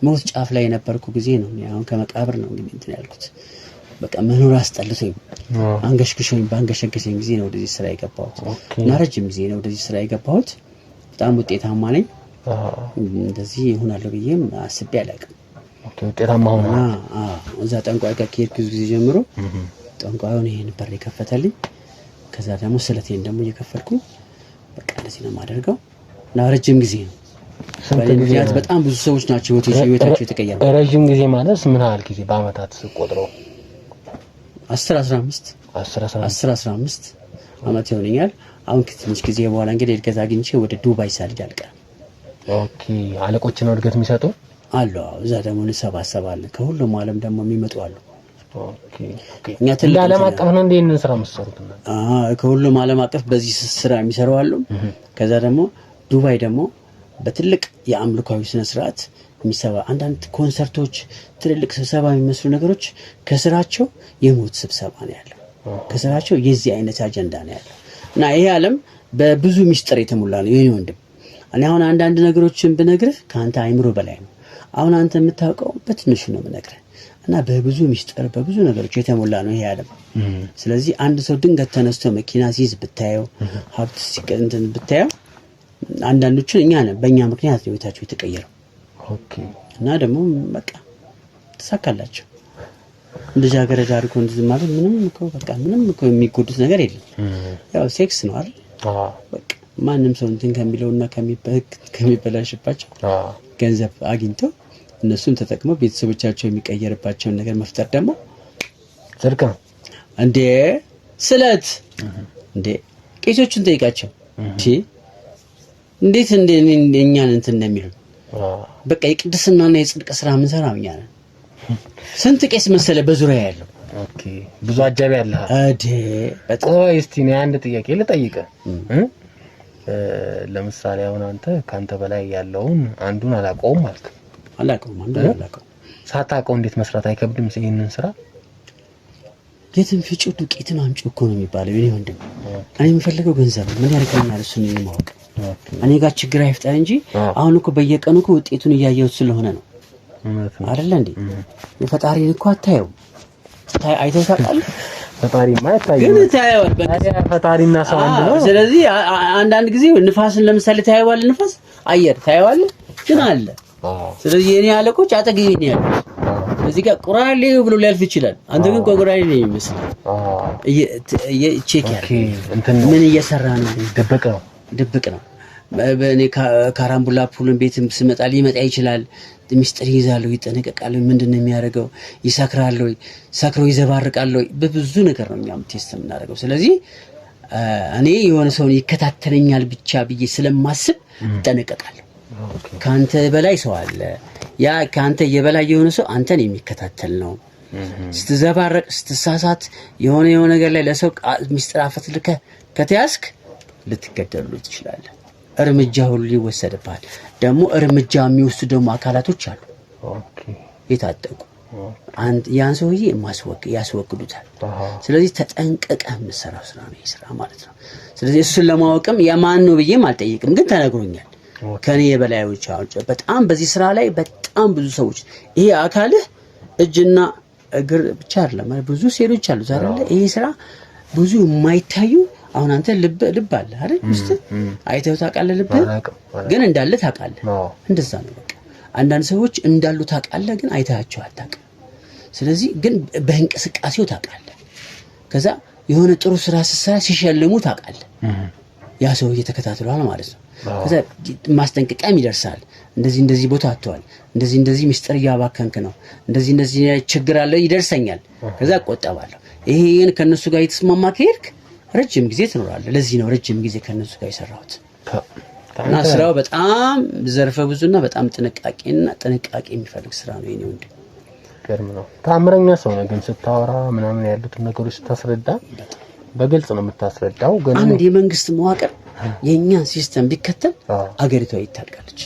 Speaker 2: ሞት ጫፍ ላይ የነበርኩ ጊዜ ነው አሁን ከመቃብር ነው እንግዲህ እንትን ያልኩት በቃ መኖር አስጠልቶኝ ባንገሸገሸኝ ጊዜ ነው ወደዚህ ስራ የገባሁት እና ረጅም ጊዜ ነው ወደዚህ ስራ የገባሁት በጣም ውጤታማ ነኝ እንደዚህ ይሆናል ብዬም አስቤ አላውቅም
Speaker 1: ውጤታማ ሆነ
Speaker 2: እዛ ጠንቋይ ጋር ከሄድኩ ጊዜ ጀምሮ ጠንቋዩን ይሄን በር የከፈተልኝ ከዛ ደግሞ ስለቴን ደግሞ እየከፈልኩ በቃ እንደዚህ ነው የማደርገው እና ረጅም ጊዜ ነው በልጅነት በጣም ብዙ ሰዎች ናቸው ህይወታቸው የተቀየረ
Speaker 1: ረጅም ጊዜ ማለት ምን ያህል ጊዜ በአመታት ቆጥረው
Speaker 2: 10-15 አመት ይሆነኛል አሁን ከትንሽ ጊዜ በኋላ እንግዲህ እድገት አግኝቼ ወደ ዱባይ ሳልሄድ አልቀርም
Speaker 1: ኦኬ አለቆች ነው እድገት የሚሰጡ
Speaker 2: አሉ እዛ ደግሞ እንሰባሰባለን ከሁሉም ዓለም ደግሞ የሚመጡ አሉ
Speaker 1: ኦኬ እኛ ትልቅ ዓለም አቀፍ ነው እንደዚህ ስራ መስሩት ነው
Speaker 2: ከሁሉም ዓለም አቀፍ በዚህ ስራ የሚሰሩ አሉ ከዛ ደግሞ ዱባይ ደግሞ በትልቅ የአምልኮዊ ስነ ስርዓት የሚሰባ አንዳንድ ኮንሰርቶች ትልልቅ ስብሰባ የሚመስሉ ነገሮች ከስራቸው የሞት ስብሰባ ነው ያለው ከስራቸው የዚህ አይነት አጀንዳ ነው ያለው እና ይሄ ዓለም በብዙ ሚስጥር የተሞላ ነው የኔ ወንድም እኔ አሁን አንዳንድ ነገሮችን ብነግርህ ካንተ አይምሮ በላይ ነው አሁን አንተ የምታውቀው በትንሹ ነው የምነግርህ እና በብዙ ሚስጥር በብዙ ነገሮች የተሞላ ነው ይሄ ዓለም ስለዚህ አንድ ሰው ድንገት ተነስቶ መኪና ሲይዝ ብታየው ሀብት ሲቀንተን ብታየው አንዳንዶቹን እኛ ነን በእኛ ምክንያት ነው ህይወታቸው የተቀየረው
Speaker 1: ኦኬ
Speaker 2: እና ደግሞ በቃ ተሳካላችሁ እንደዛ ገረዳ አድርጎ እንደዚህ ማለት ምንም እኮ የሚጎዱት ነገር የለም ያው ሴክስ ነው አይደል በቃ ማንም ሰው እንትን ከሚለውና ከሚበላሽባቸው ገንዘብ አግኝተው እነሱን ተጠቅመው ቤተሰቦቻቸው የሚቀየርባቸውን ነገር መፍጠር ደግሞ
Speaker 1: ጽድቅ ነው
Speaker 2: እንዴ ስለት እንዴ ቄሶቹን ጠይቃቸው እንዴት እኛን እንትን እንደሚሉ በቃ የቅድስናና የጽድቅ ስራ ምን ሰራው እኛ ነን ስንት ቄስ መሰለ በዙሪያ ያለው
Speaker 1: ኦኬ ብዙ አጃቢ አለ
Speaker 2: በጣም
Speaker 1: እስቲ ነው አንድ ጥያቄ ልጠይቅ ለምሳሌ አሁን አንተ ካንተ በላይ ያለውን አንዱን አላውቀውም ማለት
Speaker 2: አላውቀውም
Speaker 1: ሳታውቀው እንዴት መስራት አይከብድም ይሄንን ስራ
Speaker 2: የትም ፍጩ ዱቄትን አምጪ እኮ ነው የሚባለው የኔ ወንድም እኔ የምፈልገው ገንዘብ ምን ያደርገኛል እሱን የማወቅ እኔ ጋር ችግር አይፍጠር እንጂ አሁን እኮ በየቀኑ እኮ ውጤቱን እያየሁት ስለሆነ ነው አይደል እንዴ የፈጣሪን እኮ አታየው አይተው ታውቃለህ
Speaker 1: ፈጣሪ ማይታይ
Speaker 2: ግን ታየዋል በቃ
Speaker 1: ፈጣሪና ሰው አንድ ነው
Speaker 2: ስለዚህ አንዳንድ ጊዜ ንፋስን ለምሳሌ ታየዋል ንፋስ አየር ታየዋል ግን አለ ስለዚህ የኔ አለቆች አጠገቤ ነው ያለው እዚህ ጋር ቁራሌ ብሎ ሊያልፍ ይችላል አንተ ግን ቁራሌ ነው የሚመስለው ቼክ ያለ ምን እየሰራ ነው ድብቅ ነው በእኔ ካራምቡላ ፑልን ቤትም ስመጣ ሊመጣ ይችላል ሚስጥር ይዛሉ ይጠነቀቃሉ ምንድነው የሚያደርገው ይሰክራሉ ሰክሮ ይዘባርቃሉ በብዙ ነገር ነው እኛም ቴስት የምናደርገው ስለዚህ እኔ የሆነ ሰው ይከታተለኛል ብቻ ብዬ ስለማስብ ጠነቀቃለሁ ካንተ በላይ ሰው አለ ያ ካንተ የበላይ የሆነ ሰው አንተን የሚከታተል ነው ስትዘባረቅ ስትሳሳት የሆነ ነገር ላይ ለሰው ሚስጥር አፈትልከ ከተያዝክ ልትገደሉ ትችላለህ እርምጃ ሁሉ ይወሰድባል ደግሞ እርምጃ የሚወስዱ ደግሞ አካላቶች አሉ
Speaker 1: ኦኬ
Speaker 2: የታጠቁ ያን ሰውዬ ያስወግዱታል ስለዚህ ተጠንቀቀህ መስራው ስራ ነው ይስራ ማለት ነው ስለዚህ እሱን ለማወቅም የማን ነው ብዬም አልጠይቅም ግን ተነግሮኛል ከኔ የበላዮች አውጭ በጣም በዚህ ስራ ላይ በጣም ብዙ ሰዎች ይሄ አካልህ እጅና እግር ብቻ አይደለም ብዙ ሴሎች አሉ አይደል ይሄ ስራ ብዙ የማይታዩ አሁን አንተ ልብ አለ አይደል ውስጥ አይተው ታውቃለህ ልብ ግን እንዳለ ታውቃለህ እንደዛ ነው በቃ አንዳንድ ሰዎች እንዳሉ ታውቃለህ ግን አይታቸው አታውቅም ስለዚህ ግን በእንቅስቃሴው ታውቃለህ ከዛ የሆነ ጥሩ ስራ ሲሰራ ሲሸልሙ ታውቃለህ ያ ሰው እየተከታተሏል ማለት ነው ከዛ ማስጠንቀቂያም ይደርሳል እንደዚህ ቦታ አጥቷል እንደዚህ ሚስጥር ያባከንክ ነው እንደዚህ ችግር አለ ይደርሰኛል ከዛ ቆጣባለሁ ይሄን ከነሱ ጋር የተስማማ ከሄድክ ረጅም ጊዜ ትኖራለህ ለዚህ ነው ረጅም ጊዜ ከነሱ ጋር የሰራሁት እና ስራው በጣም ዘርፈ ብዙና በጣም ጥንቃቄ የሚፈልግ ስራ ነው የኔ ወንድ
Speaker 1: ገርም ነው ታምረኛ ሰው ነው ግን ስታወራ ምናምን ያሉት ነገሮች ስታስረዳ በግልጽ ነው የምታስረዳው ግን
Speaker 2: አንድ የመንግስት መዋቅር የኛን ሲስተም ቢከተል አገሪቷ ይታደጋለች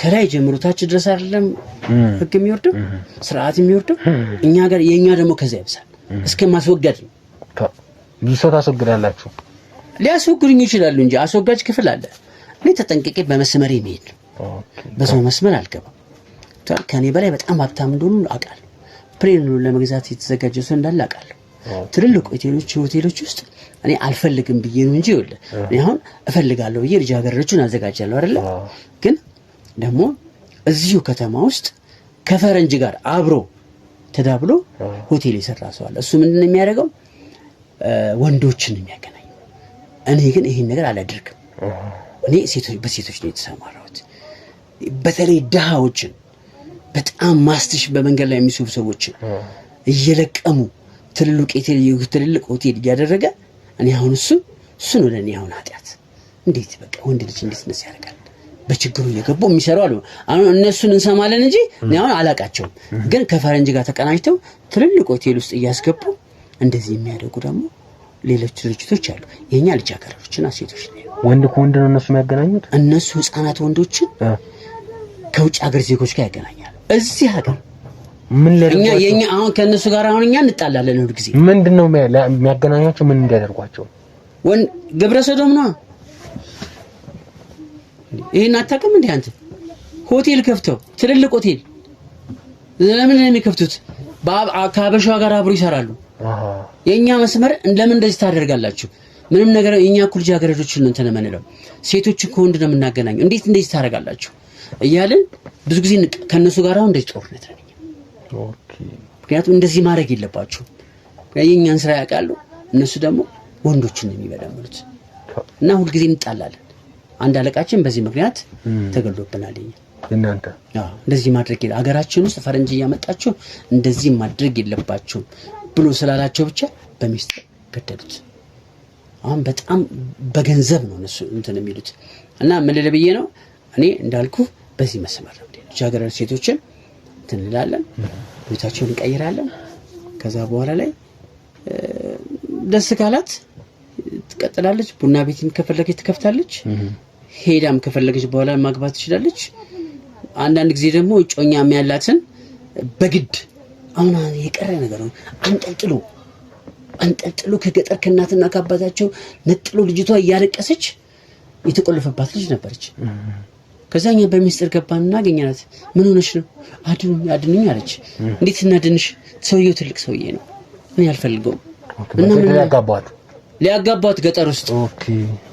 Speaker 2: ከላይ ጀምሮ ታች ድረስ አይደለም ህግ የሚወርደው ስርዓት የሚወርደው እኛ ጋር የኛ ደግሞ ከዛ ይብሳል እስከ ማስወገድ ነው
Speaker 1: ቢሶታ አስወግዳላችሁ
Speaker 2: ሊያስወግዱኝ ይችላሉ እንጂ አስወጋጅ ክፍል አለ እኔ ተጠንቅቄ በመስመር የሚሄድ በሰው መስመር አልገባም ከኔ በላይ በጣም ሀብታም እንደሆኑ አውቃለሁ ፕሌኑን ለመግዛት የተዘጋጀ ሰው እንዳለ አውቃለሁ ትልልቅ ሆቴሎች ውስጥ እኔ አልፈልግም ብዬ ነው እንጂ ይወለ እኔ አሁን እፈልጋለሁ ብዬ ልጃገረዶችን አዘጋጃለሁ አይደል ግን ደግሞ እዚሁ ከተማ ውስጥ ከፈረንጅ ጋር አብሮ ተዳብሎ ሆቴል የሰራ ሰው አለ እሱ ምንድነው የሚያደርገው ወንዶችን የሚያገናኝ እኔ ግን ይሄን ነገር አላደርግም እኔ በሴቶች ነው የተሰማራሁት በተለይ ድሃዎችን በጣም ማስትሽ በመንገድ ላይ የሚስቡ ሰዎችን እየለቀሙ ትልልቅ ሆቴል እያደረገ እኔ አሁን እሱ ነው ለኔ አሁን ኃጢያት እንዴት በቃ ወንድ ልጅ እንዴት ነው ያደርጋል በችግሩ እየገቡ የሚሰሩ አሉ አሁን እነሱን እንሰማለን እንጂ እኔ አሁን አላቃቸውም ግን ከፈረንጅ ጋር ተቀናጅተው ትልልቅ ሆቴል ውስጥ እያስገቡ እንደዚህ የሚያደርጉ ደግሞ ሌሎች ድርጅቶች አሉ የኛ ልጃገረዶችና ሴቶች ነው
Speaker 1: ወንድ ከወንድ ነው እነሱ የሚያገናኙት
Speaker 2: እነሱ ህፃናት ወንዶችን ከውጭ ሀገር ዜጎች ጋር ያገናኛሉ እዚህ ሀገር
Speaker 1: ምን ለርጓቸው
Speaker 2: የኛ አሁን ከነሱ ጋር አሁን እኛ እንጣላለን ሁሉ ጊዜ
Speaker 1: ምንድነው የሚያገናኛቸው ምን እንዲያደርጓቸው
Speaker 2: ግብረ ሰዶም ነው ይሄን አታውቅም እንዴ አንተ ሆቴል ከፍተው ትልልቅ ሆቴል ለምን ነው የሚከፍቱት ከአበሻው ጋር አብሮ ይሰራሉ የኛ መስመር ለምን እንደዚህ ታደርጋላችሁ ምንም ነገር የኛ ኩል ልጃገረዶችን ነው ተነመነለው ሴቶች ከወንድ ነው የምናገናኘው እንዴት እንደዚህ ታደርጋላችሁ እያልን ብዙ ጊዜ ከነሱ ጋር አሁን እንደዚህ ጦርነት ነው ኦኬ ምክንያቱም እንደዚህ ማድረግ የለባችሁ የኛን ስራ ያውቃሉ እነሱ ደግሞ ወንዶችን ነው የሚበደምሉት እና ሁሉ ጊዜ እንጣላለን አንድ አለቃችን በዚህ ምክንያት ተገሎብናል
Speaker 1: እናንተ
Speaker 2: እንደዚህ ማድረግ አገራችን ውስጥ ፈረንጅ ያመጣችሁ እንደዚህ ማድረግ የለባችሁ ብሎ ስላላቸው ብቻ በሚስጥር ገደሉት አሁን በጣም በገንዘብ ነው እነሱ እንትን የሚሉት እና ምን ልልብዬ ነው እኔ እንዳልኩ በዚህ መስመር ነው ልጃገረድ ሴቶችን እንላለን ቤታቸውን እንቀይራለን ከዛ በኋላ ላይ ደስ ካላት ትቀጥላለች ቡና ቤትም ከፈለገች ትከፍታለች ሄዳም ከፈለገች በኋላ ማግባት ትችላለች አንዳንድ ጊዜ ደግሞ እጮኛም ያላትን በግድ አሁን የቀረ ነገር ነው አንጠልጥሎ ከገጠር ከእናትና ከአባታቸው ነጥሎ ልጅቷ እያለቀሰች የተቆለፈባት ልጅ ነበረች ከዛኛ በሚስጥር ገባን እናገኛናት ምን ሆነሽ ነው አድኑኝ አለች እንዴት እናድንሽ ሰውየው ትልቅ ሰውዬ ነው እኔ አልፈልገውም እና ምን ሊያጋባት ገጠር ውስጥ
Speaker 1: ኦኬ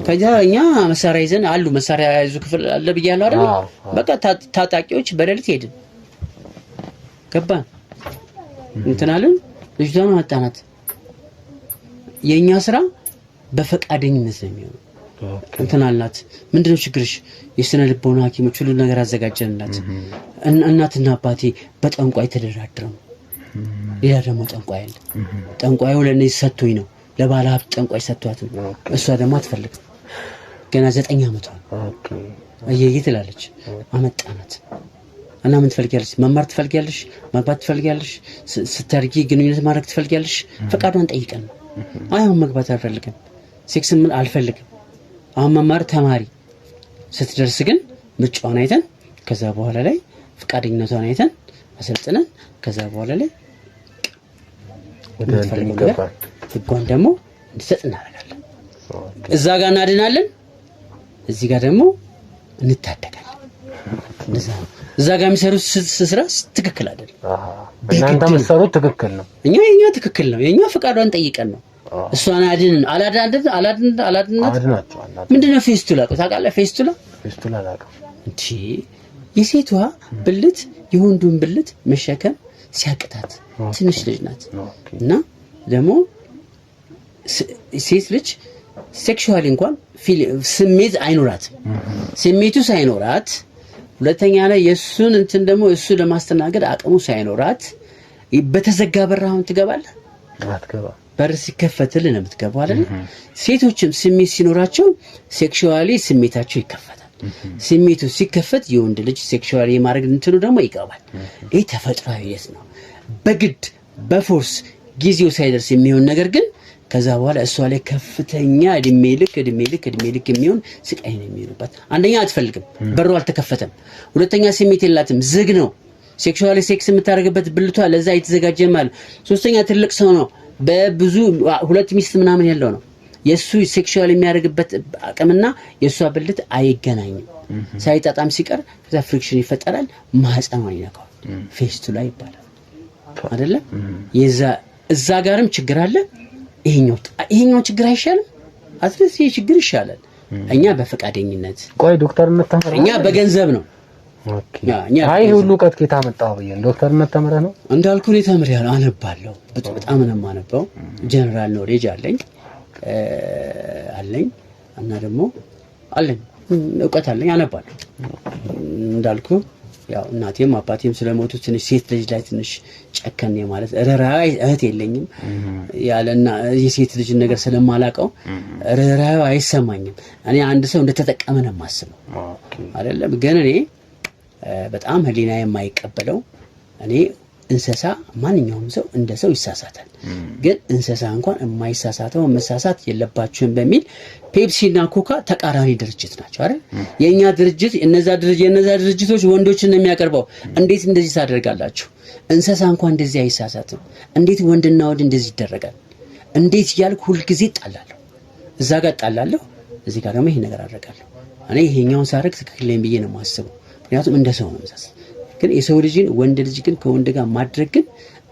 Speaker 2: ከዛኛ መሳሪያ ይዘን አሉ መሳሪያ ያዙ ክፍል አለ ብያለሁ አይደል በቃ ታጣቂዎች በሌሊት ሄድን ገባን እንትናለን ልጅቷን አጣናት የኛ ስራ በፈቃደኝነት ነው የሚሆነው እንትናልናት ምንድነው ችግርሽ የስነ ልቦና ሐኪሞች ሁሉ ነገር አዘጋጀንላት እናትና አባቴ በጠንቋይ ተደራድረው ሌላ ደግሞ ጠንቋይ አለ ጠንቋዩ ለኔ ሰጥቶኝ ነው ለባለ ሀብት ጠንቋይ ሰጥቷት ነው እሷ ደግሞ አትፈልግም ገና 9 አመቷ ኦኬ አየይ ትላለች አመጣናት እና ምን ትፈልጊያለሽ መማር ትፈልጊያለሽ ማግባት ትፈልጊያለሽ ስታርጊ ግንኙነት ማድረግ ትፈልጊያለሽ ፈቃዷን ጠይቀን አይሁን መግባት አልፈልግም ሴክስ ምን አልፈልግም አሁን መማር ተማሪ ስትደርስ ግን ምርጫዋን አይተን ከዛ በኋላ ላይ ፈቃደኝነቷን አይተን አሰልጥነን ከዛ በኋላ ላይ ወደ እንደሚገባ ህጓን ደግሞ እንድትሰጥ እናደርጋለን እዛ ጋር እናድናለን እዚህ ጋር ደግሞ እንታደጋለን እዛ ጋር የሚሰሩት ስራ ትክክል አይደል
Speaker 1: እናንተ የምትሰሩት ትክክል ነው
Speaker 2: የኛ ትክክል ነው የኛ ፈቃዷን ጠይቀን ነው እሷን አላድናቸው ምንድነው ፌስቱላ ታውቃለህ ፌስቱላ አላውቅም እንዴ የሴቷ ብልት የወንዱን ብልት መሸከም ሲያቅታት ትንሽ ልጅ ናት እና ደግሞ ሴት ልጅ ሴክሹዋሊ እንኳን ስሜት አይኖራትም። ስሜቱ ሳይኖራት ሁለተኛ ላይ የሱን እንትን ደግሞ እሱ ለማስተናገድ አቅሙ ሳይኖራት በተዘጋ በር አሁን ትገባለህ?
Speaker 1: አትገባ።
Speaker 2: በር ሲከፈትልህ ነው የምትገባው አይደል? ሴቶችም ስሜት ሲኖራቸው ሴክሹዋሊ ስሜታቸው ይከፈታል። ስሜቱ ሲከፈት የወንድ ልጅ ሴክሹዋሊ የማድረግ እንትኑ ደግሞ ይገባል። ይሄ ተፈጥሯዊነት ነው። በግድ በፎርስ ጊዜው ሳይደርስ የሚሆን ነገር ግን ከዛ በኋላ እሷ ላይ ከፍተኛ እድሜ ልክ የሚሆን ስቃይ ነው የሚሆንባት። አንደኛ አትፈልግም፣ በሩ አልተከፈተም። ሁለተኛ ስሜት የላትም፣ ዝግ ነው። ሴክሹዋሊ ሴክስ የምታደርግበት ብልቷ ለዛ የተዘጋጀ ማለት። ሶስተኛ ትልቅ ሰው ነው፣ በብዙ 2 ሚስት ምናምን ያለው ነው። የሱ ሴክሹዋሊ የሚያደርግበት አቅምና የሷ ብልት አይገናኝም። ሳይጣጣም ሲቀር ከዛ ፍሪክሽን ይፈጠራል። ማህፀኗን ይነካል። ፌስቱላ ይባላል አይደለ? እዛ ጋርም ችግር አለ። ይሄኛው ችግር አይሻልም? አትሊስት ይሄ ችግር ይሻላል። እኛ በፈቃደኝነት
Speaker 1: ቆይ ዶክተርነት ተመረህ?
Speaker 2: እኛ በገንዘብ ነው።
Speaker 1: ኦኬ። አይ ሁሉ ቀጥ ከታ መጣው ብዬ ዶክተርነት ተመረህ ነው
Speaker 2: እንዳልኩ ነው። ተምሬያለሁ፣ አነባለሁ። በጣም ነው የማነበው። ጀነራል ኖሌጅ አለኝ እና ደግሞ አለኝ እውቀት አለኝ፣ አነባለሁ። እንዳልኩ ያው እናቴም አባቴም ስለሞቱ ትንሽ ሴት ልጅ ላይ ትንሽ ጨከን ማለት ርህራሄ እህት የለኝም ያለና የሴት ልጅ ነገር ስለማላቀው ርህራሄ አይሰማኝም። እኔ አንድ ሰው እንደተጠቀመ ነው የማስበው አይደለም። ግን እኔ በጣም ህሊና የማይቀበለው እኔ እንስሳ ማንኛውም ሰው እንደ ሰው ይሳሳታል። ግን እንስሳ እንኳን የማይሳሳተው መሳሳት የለባችሁም በሚል ፔፕሲና ኮካ ተቃራኒ ድርጅት ናቸው አይደል? የኛ ድርጅት እነዛ ድርጅቶች ወንዶችን ነው የሚያቀርበው። እንዴት እንደዚህ ታደርጋላችሁ? እንስሳ እንኳን እንደዚህ አይሳሳትም። እንዴት ወንድና ወንድ እንደዚህ ይደረጋል? እንዴት እያልኩ ሁሉ ጊዜ ጣላለሁ። እዛ ጋር ጣላለሁ፣ እዚህ ጋር ደግሞ ይሄ ነገር አደርጋለሁ። እኔ ይሄኛውን ሳደርግ ትክክል ነኝ ብዬ ነው የማስበው። ምክንያቱም እንደ ሰው ነው መሳሳት። ግን የሰው ልጅን ወንድ ልጅ ግን ከወንድ ጋር ማድረግ ግን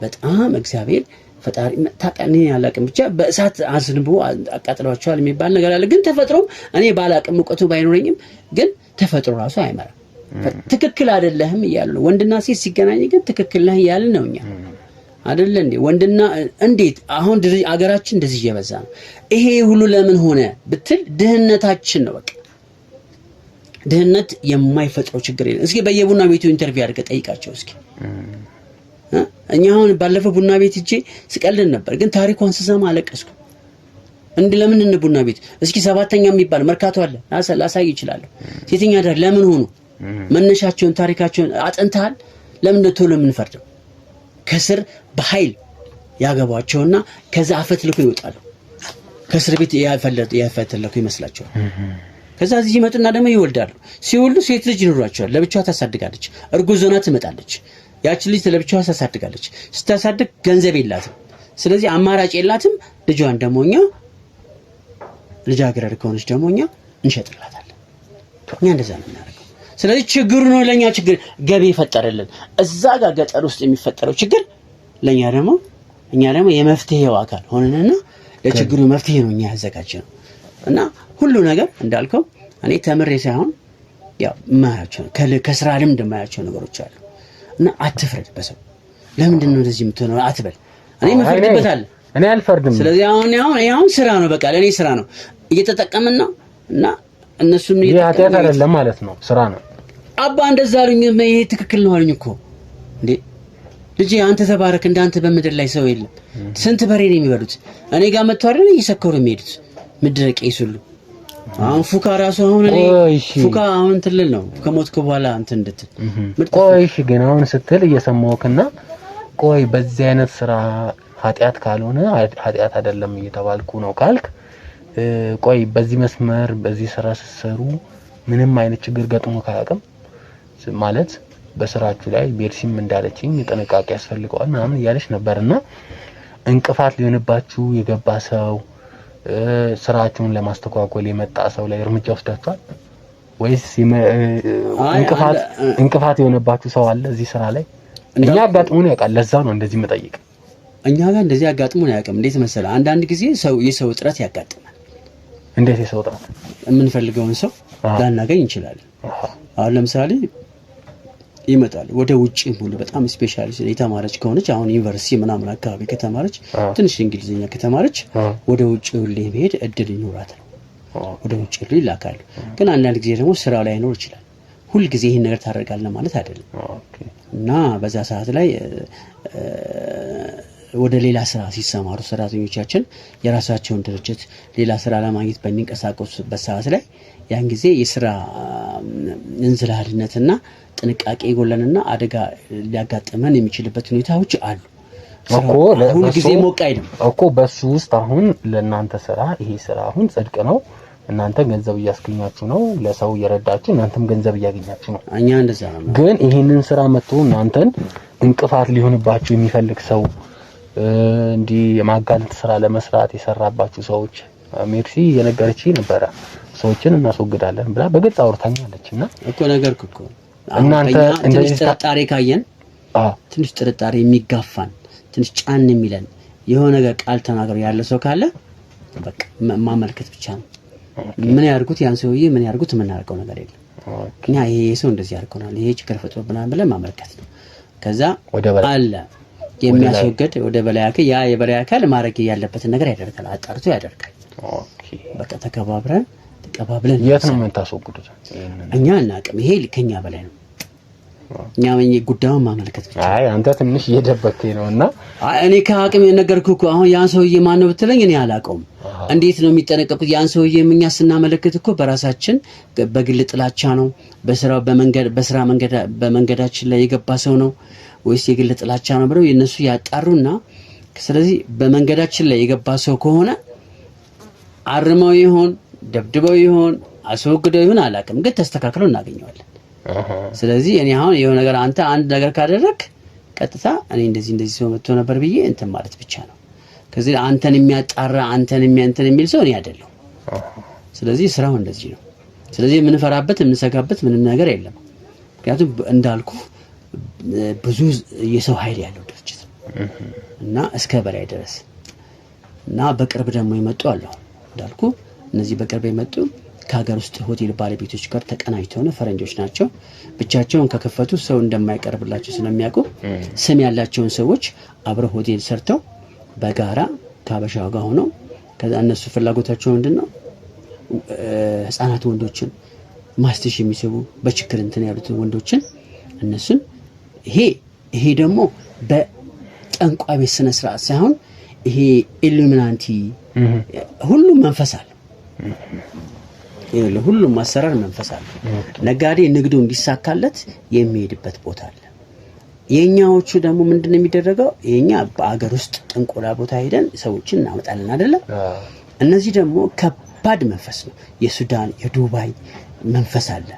Speaker 2: በጣም እግዚአብሔር ፈጣሪ ታቃኒ ያላቅም ብቻ በእሳት አዝንቦ አቃጥሏቸዋል የሚባል ነገር አለ። ግን ተፈጥሮ እኔ ባላቅም እውቀቱ ባይኖረኝም ግን ተፈጥሮ ራሱ አይመራም። ትክክል አይደለህም እያሉ ነው። ወንድና ሴት ሲገናኝ ግን ትክክል ነህ እያልን ነው እኛ አይደለ እንዴ? ወንድና እንዴት አሁን አገራችን እንደዚህ እየበዛ ነው። ይሄ ሁሉ ለምን ሆነ ብትል ድህነታችን ነው። በቃ ድህነት የማይፈጥረው ችግር የለም። እስኪ በየቡና ቤቱ ኢንተርቪው አድርገህ ጠይቃቸው እስኪ። እኛ አሁን ባለፈው ቡና ቤት ሂጄ ስቀልድ ነበር፣ ግን ታሪኳን ስሰማ አለቀስኩ። ለምን እንደ ቡና ቤት እስኪ 7ኛ የሚባል መርካቶ አለ ላሳይ ይችላል። ሴተኛ ዳር ለምን ሆኑ? መነሻቸውን ታሪካቸውን አጥንተሃል? ለምን ቶሎ የምንፈርደው? ከስር በኃይል ያገቧቸውና ከዛ አፈትልኮ ይወጣሉ። ከስር ቤት ያፈተለኩ ይመስላቸዋል። ከዛ እዚህ ይመጡና ደግሞ ይወልዳሉ። ሲወልዱ ሴት ልጅ ይኖራቸዋል። ለብቻዋ ታሳድጋለች። እርጉዝ ሆና ትመጣለች። ያቺ ልጅ ለብቻዋ ታሳድጋለች። ስታሳድግ ገንዘብ የላትም። ስለዚህ አማራጭ የላትም። ልጇን ደሞኛ ልጃገረድ ከሆነች ደሞኛ እንሸጥላታለን። እኛ እንደዛ ነው የምናደርገው። ስለዚህ ችግሩ ነው ለኛ ችግር ገቢ ይፈጠርልን። እዛ ጋር ገጠር ውስጥ የሚፈጠረው ችግር ለኛ ደግሞ እኛ ደግሞ የመፍትሄው አካል ሆነንና ለችግሩ መፍትሄ ነው እኛ ያዘጋጀነው። እና ሁሉ ነገር እንዳልከው እኔ ተምሬ ሳይሆን ያው ማያቸው ከስራ ልምድ ማያቸው ነገሮች አሉ። እና አትፍረድ በሰው ለምንድን ነው እንደዚህ የምትሆነው አትበል። እኔ መፍረድበታለሁ፣
Speaker 1: እኔ አልፈርድም።
Speaker 2: ስለዚህ አሁን ስራ ነው፣ በቃ ለኔ ስራ ነው፣ እየተጠቀምን ነው። እና እነሱም
Speaker 1: ኃጢአት አይደለም ማለት ነው፣ ስራ ነው።
Speaker 2: አባ እንደዛ አሉኝ። ይሄ ትክክል ነው አሉኝ እኮ እንዴ ልጄ፣ አንተ ተባረክ፣ እንዳንተ በምድር ላይ ሰው የለም። ስንት በሬ ነው የሚበሉት? እኔ ጋር መጥተው አይደል እየሰከሩ የሚሄዱት ምድረ ቄስ ሁሉ። አሁን ፉካ ራሱ አሁን እኔ ፉካ አሁን ትልል ነው ከሞትኩ በኋላ እንትን እንድትል
Speaker 1: ቆይሽ። ግን አሁን ስትል እየሰማሁክና ቆይ በዚህ አይነት ስራ ኃጢአት ካልሆነ ኃጢአት አይደለም እየተባልኩ ነው ካልክ፣ ቆይ በዚህ መስመር በዚህ ስራ ስትሰሩ ምንም አይነት ችግር ገጥሞ ካያውቅም ማለት በስራችሁ ላይ ቤርሲም እንዳለችኝ ጥንቃቄ ያስፈልገዋል ምናምን እያለች ነበርና እንቅፋት ሊሆንባችሁ የገባ ሰው ስራችሁን ለማስተጓጎል የመጣ ሰው ላይ እርምጃ ወስዳችኋል ወይስ እንቅፋት የሆነባችሁ ሰው አለ እዚህ ስራ ላይ? እኛ አጋጥሞን ያውቃል። ለዛ ነው እንደዚህ መጠየቅ።
Speaker 2: እኛ ጋር እንደዚህ አጋጥሞን ያውቃል። እንዴት መሰለህ? አንዳንድ ጊዜ የሰው እጥረት ያጋጥማል።
Speaker 1: እንዴት የሰው እጥረት?
Speaker 2: የምንፈልገውን ሰው ላናገኝ እንችላለን። አሁን ለምሳሌ ይመጣል ወደ ውጪ ሙሉ በጣም ስፔሻሊስት የተማረች ከሆነች አሁን ዩኒቨርሲቲ ምናምን አካባቢ ከተማረች ትንሽ እንግሊዝኛ ከተማረች ወደ ውጪ ሁሌ መሄድ እድል ይኖራታል። ወደ ውጭ ይላካሉ። ግን አንዳንድ ጊዜ ደግሞ ስራው ላይ አይኖር ይችላል። ሁል ጊዜ ይሄን ነገር ታደርጋለህ ማለት አይደለም። እና በዛ ሰዓት ላይ ወደ ሌላ ስራ ሲሰማሩ ሰራተኞቻችን የራሳቸውን ድርጅት ሌላ ስራ ለማግኘት በሚንቀሳቀሱበት ሰዓት ላይ ያን ጊዜ የስራ እንዝላልነትና ጥንቃቄ ጎለንና አደጋ ሊያጋጥመን የሚችልበት ሁኔታዎች አሉ እኮ። ሁሉ ጊዜ ሞቅ አይደለም
Speaker 1: እኮ በሱ ውስጥ አሁን ለእናንተ ስራ ይሄ ስራ አሁን ጽድቅ ነው። እናንተ ገንዘብ እያስገኛችሁ ነው፣ ለሰው እየረዳችሁ እናንተም ገንዘብ እያገኛችሁ ነው።
Speaker 2: እኛ እንደዛ ነው።
Speaker 1: ግን ይሄንን ስራ መጥቶ እናንተን እንቅፋት ሊሆንባችሁ የሚፈልግ ሰው እንዲህ የማጋለጥ ስራ ለመስራት የሰራባችሁ ሰዎች ሜርሲ የነገረችኝ ነበረ። ሰዎችን እናስወግዳለን ብላ በግልጽ አውርታኛለችና
Speaker 2: እኮ ነገርኩ እኮ እናንተ እንደዚህ ጥርጣሬ ካየን ትንሽ ጥርጣሬ የሚጋፋን ትንሽ ጫን የሚለን የሆነ ነገር ቃል ተናግሮ ያለ ሰው ካለ በቃ ማመልከት ብቻ ነው። ምን ያርጉት ያን ሰውዬ ምን ያርጉት የምናደርገው ነገር የለም። እኛ ይሄ ሰው እንደዚህ ያርገናል ይሄ ችግር ፈጥሮብናል ብለን ማመልከት ነው። ከዛ አለ የሚያስወግድ ወደ በላይ አካል ያ የበላይ አካል ማድረግ ያለበትን ነገር ያደርጋል፣ አጣርቶ ያደርጋል። በቃ ተከባብረን ተቀባብለን
Speaker 1: የት ነው የምታስወግዱት?
Speaker 2: እኛ እናቅም ይሄ ከኛ በላይ ነው። እኛ ጉዳዩን ማመልከት ብቻ።
Speaker 1: አይ አንተ ትንሽ እየደበከኝ ነውና
Speaker 2: እኔ ከአቅም የነገርኩህ እኮ አሁን ያን ሰውዬ ማን ነው ብትለኝ እኔ አላውቀውም። እንዴት ነው የሚጠነቀቁት? ያን ሰውዬ እኛ ስናመለክት እኮ በራሳችን በግል ጥላቻ ነው በስራው በስራ በመንገዳችን ላይ የገባ ሰው ነው ወይስ የግል ጥላቻ ነው ብለው የነሱ ያጣሩና ስለዚህ በመንገዳችን ላይ የገባ ሰው ከሆነ አርመው ይሆን ደብድበው ይሆን አስወግደው ይሆን አላውቅም፣ ግን ተስተካክለው እናገኘዋለን። ስለዚህ እኔ አሁን የሆነ ነገር አንተ አንድ ነገር ካደረክ ቀጥታ እኔ እንደዚህ ሰው መጥቶ ነበር ብዬ እንትን ማለት ብቻ ነው። ከዚህ አንተን የሚያጣራ አንተን የሚል ሰው እኔ አይደለሁ። ስለዚህ ስራው እንደዚህ ነው። ስለዚህ የምንፈራበት የምንሰጋበት ምንም ነገር የለም። ምክንያቱም እንዳልኩ ብዙ የሰው ኃይል ያለው ድርጅት እና እስከ በላይ ድረስ እና በቅርብ ደግሞ ይመጡ አሉ እንዳልኩ እነዚህ በቅርብ ይመጡ ከሀገር ውስጥ ሆቴል ባለቤቶች ጋር ተቀናጅተው ነው። ፈረንጆች ናቸው። ብቻቸውን ከከፈቱ ሰው እንደማይቀርብላቸው ስለሚያውቁ ስም ያላቸውን ሰዎች አብረው ሆቴል ሰርተው በጋራ ከሀበሻው ጋር ሆነው ከዛ እነሱ ፍላጎታቸው ምንድነው ህፃናት ወንዶችን ማስተሽ የሚሰቡ በችግር እንትን ያሉትን ወንዶችን እነሱን ይሄ ደግሞ በጠንቋይ ቤት ስነ ስርዓት ሳይሆን ይሄ ኢሉሚናንቲ ሁሉም መንፈስ አለ። ሁሉም አሰራር መንፈስ አለ። ነጋዴ ንግዱ እንዲሳካለት የሚሄድበት ቦታ አለ። የኛዎቹ ደግሞ ምንድነው የሚደረገው? የኛ በአገር ውስጥ ጥንቆላ ቦታ ሄደን ሰዎችን እናመጣለን አይደለም። እነዚህ ደግሞ ከባድ መንፈስ ነው። የሱዳን የዱባይ መንፈስ አለ።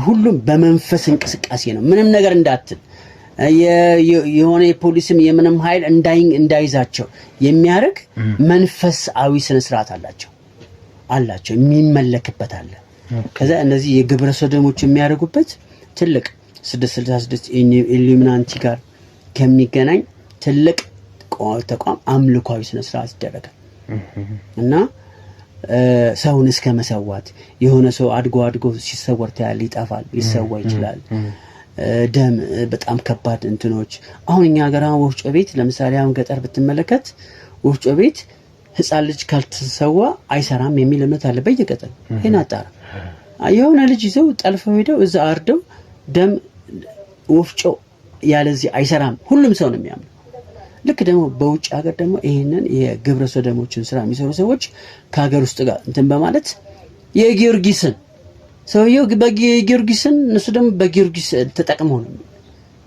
Speaker 2: ሁሉም በመንፈስ እንቅስቃሴ ነው። ምንም ነገር እንዳትል የሆነ የፖሊስም የምንም ኃይል እንዳይዛቸው የሚያደርግ መንፈሳዊ ስነ ስርዓት አላቸው የሚመለክበት አለ። ከዛ እነዚህ የግብረ ሰዶሞች የሚያደርጉበት ትልቅ 666 ኢሉሚናንቲ ጋር ከሚገናኝ ትልቅ ተቋም አምልኳዊ ስነ ስርዓት ይደረጋል እና ሰውን እስከ መሰዋት የሆነ ሰው አድጎ ሲሰወር ታያል፣ ይጠፋል፣ ሊሰዋ ይችላል። ደም በጣም ከባድ እንትኖች አሁን እኛ ሀገር ወፍጮ ቤት ለምሳሌ አሁን ገጠር ብትመለከት ወፍጮ ቤት ህፃን ልጅ ካልተሰዋ አይሰራም የሚል እምነት አለ በየገጠሩ። ይሄን አጣራ የሆነ ልጅ ይዘው ጠልፈው ሄደው እዛ አርደው ደም ወፍጮ ያለዚህ አይሰራም ሁሉም ሰው ነው የሚያምነው። ልክ ደግሞ በውጭ ሀገር ደግሞ ይሄንን የግብረ ሰዶሞችን ስራ የሚሰሩ ሰዎች ከሀገር ውስጥ ጋር እንትን በማለት የጊዮርጊስን ሰውየው በጊዮርጊስን እነሱ ደግሞ በጊዮርጊስ ተጠቅመው ነው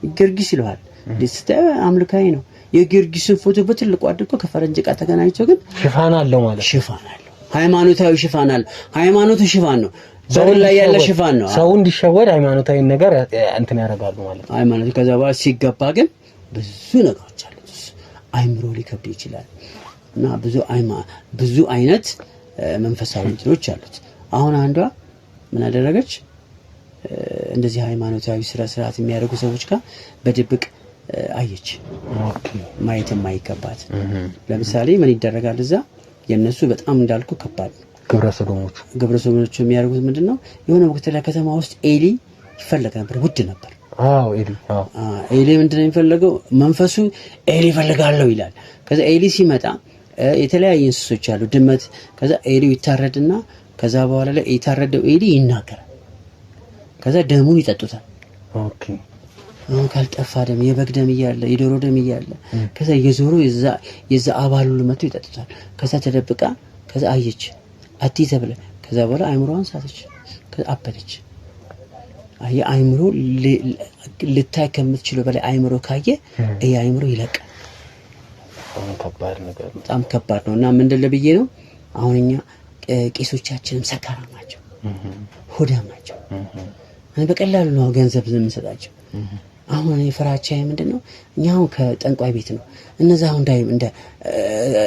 Speaker 2: ጊዮርጊስ ይለዋል። ለስተ አምልካይ ነው። የጊዮርጊስን ፎቶ በትልቁ አድርጎ ከፈረንጅ ጋር ተገናኝቶ ግን
Speaker 1: ሽፋን አለው ማለት
Speaker 2: ሽፋን አለው። ሃይማኖታዊ ሽፋን አለው። ሃይማኖቱ ሽፋን ነው። ሰው ላይ ያለ ሽፋን ነው።
Speaker 1: ሰው እንዲሸወድ ሃይማኖታዊ ነገር እንትን ያደርጋሉ ማለት ነው።
Speaker 2: ሃይማኖት ከዛ በኋላ ሲገባ ግን ብዙ ነገሮች አሉ። አይምሮ ሊከብድ ይችላል እና ብዙ አይነት መንፈሳዊ እንትኖች አሉት። አሁን አንዷ ምን አደረገች? እንደዚህ ሃይማኖታዊ ስርዓት የሚያደርጉ ሰዎች ጋር በድብቅ አየች። ማየት የማይገባት ለምሳሌ ምን ይደረጋል እዛ የነሱ በጣም እንዳልኩ ከባድ
Speaker 1: ግብረ ሰዶሞቹ
Speaker 2: የሚያደርጉት ምንድነው? የሆነ ወቅት ላይ ከተማ ውስጥ ኤሊ ይፈለግ ነበር፣ ውድ ነበር። ኤሊ ምንድነው የሚፈልገው? መንፈሱ ኤሊ ይፈልጋለሁ ይላል። ከዛ ኤሊ ሲመጣ የተለያየ እንስሶች አሉ፣ ድመት። ከዛ ኤሊው ይታረድና ከዛ በኋላ ላይ የታረደው ኤሊ ይናገራል። ከዛ ደሙን ይጠጡታል።
Speaker 1: ኦኬ
Speaker 2: አሁን ካልጠፋ ደም የበግ ደም እያለ የዶሮ ደም እያለ ከዛ የዞሮ የዛ አባሉ መጥቶ ይጠጡታል። ከዛ ተደብቃ ከዛ አየች አቲ ተብለ ከዛ በኋላ አይምሮዋን ሳተች። ከዛ አበደች። አይምሮ ልታይ ከምትችለው በላይ አይምሮ ካየ አይምሮ ይለቃል። በጣም ከባድ ነው። እና ምንድን ለብዬ ነው አሁን እኛ ቄሶቻችንም ሰካራም ናቸው፣ ሆዳም ናቸው። በቀላሉ ነው ገንዘብ የምንሰጣቸው። አሁን የፍራቻዬ ምንድነው እኛ አሁን ከጠንቋይ ቤት ነው እነዛ አሁን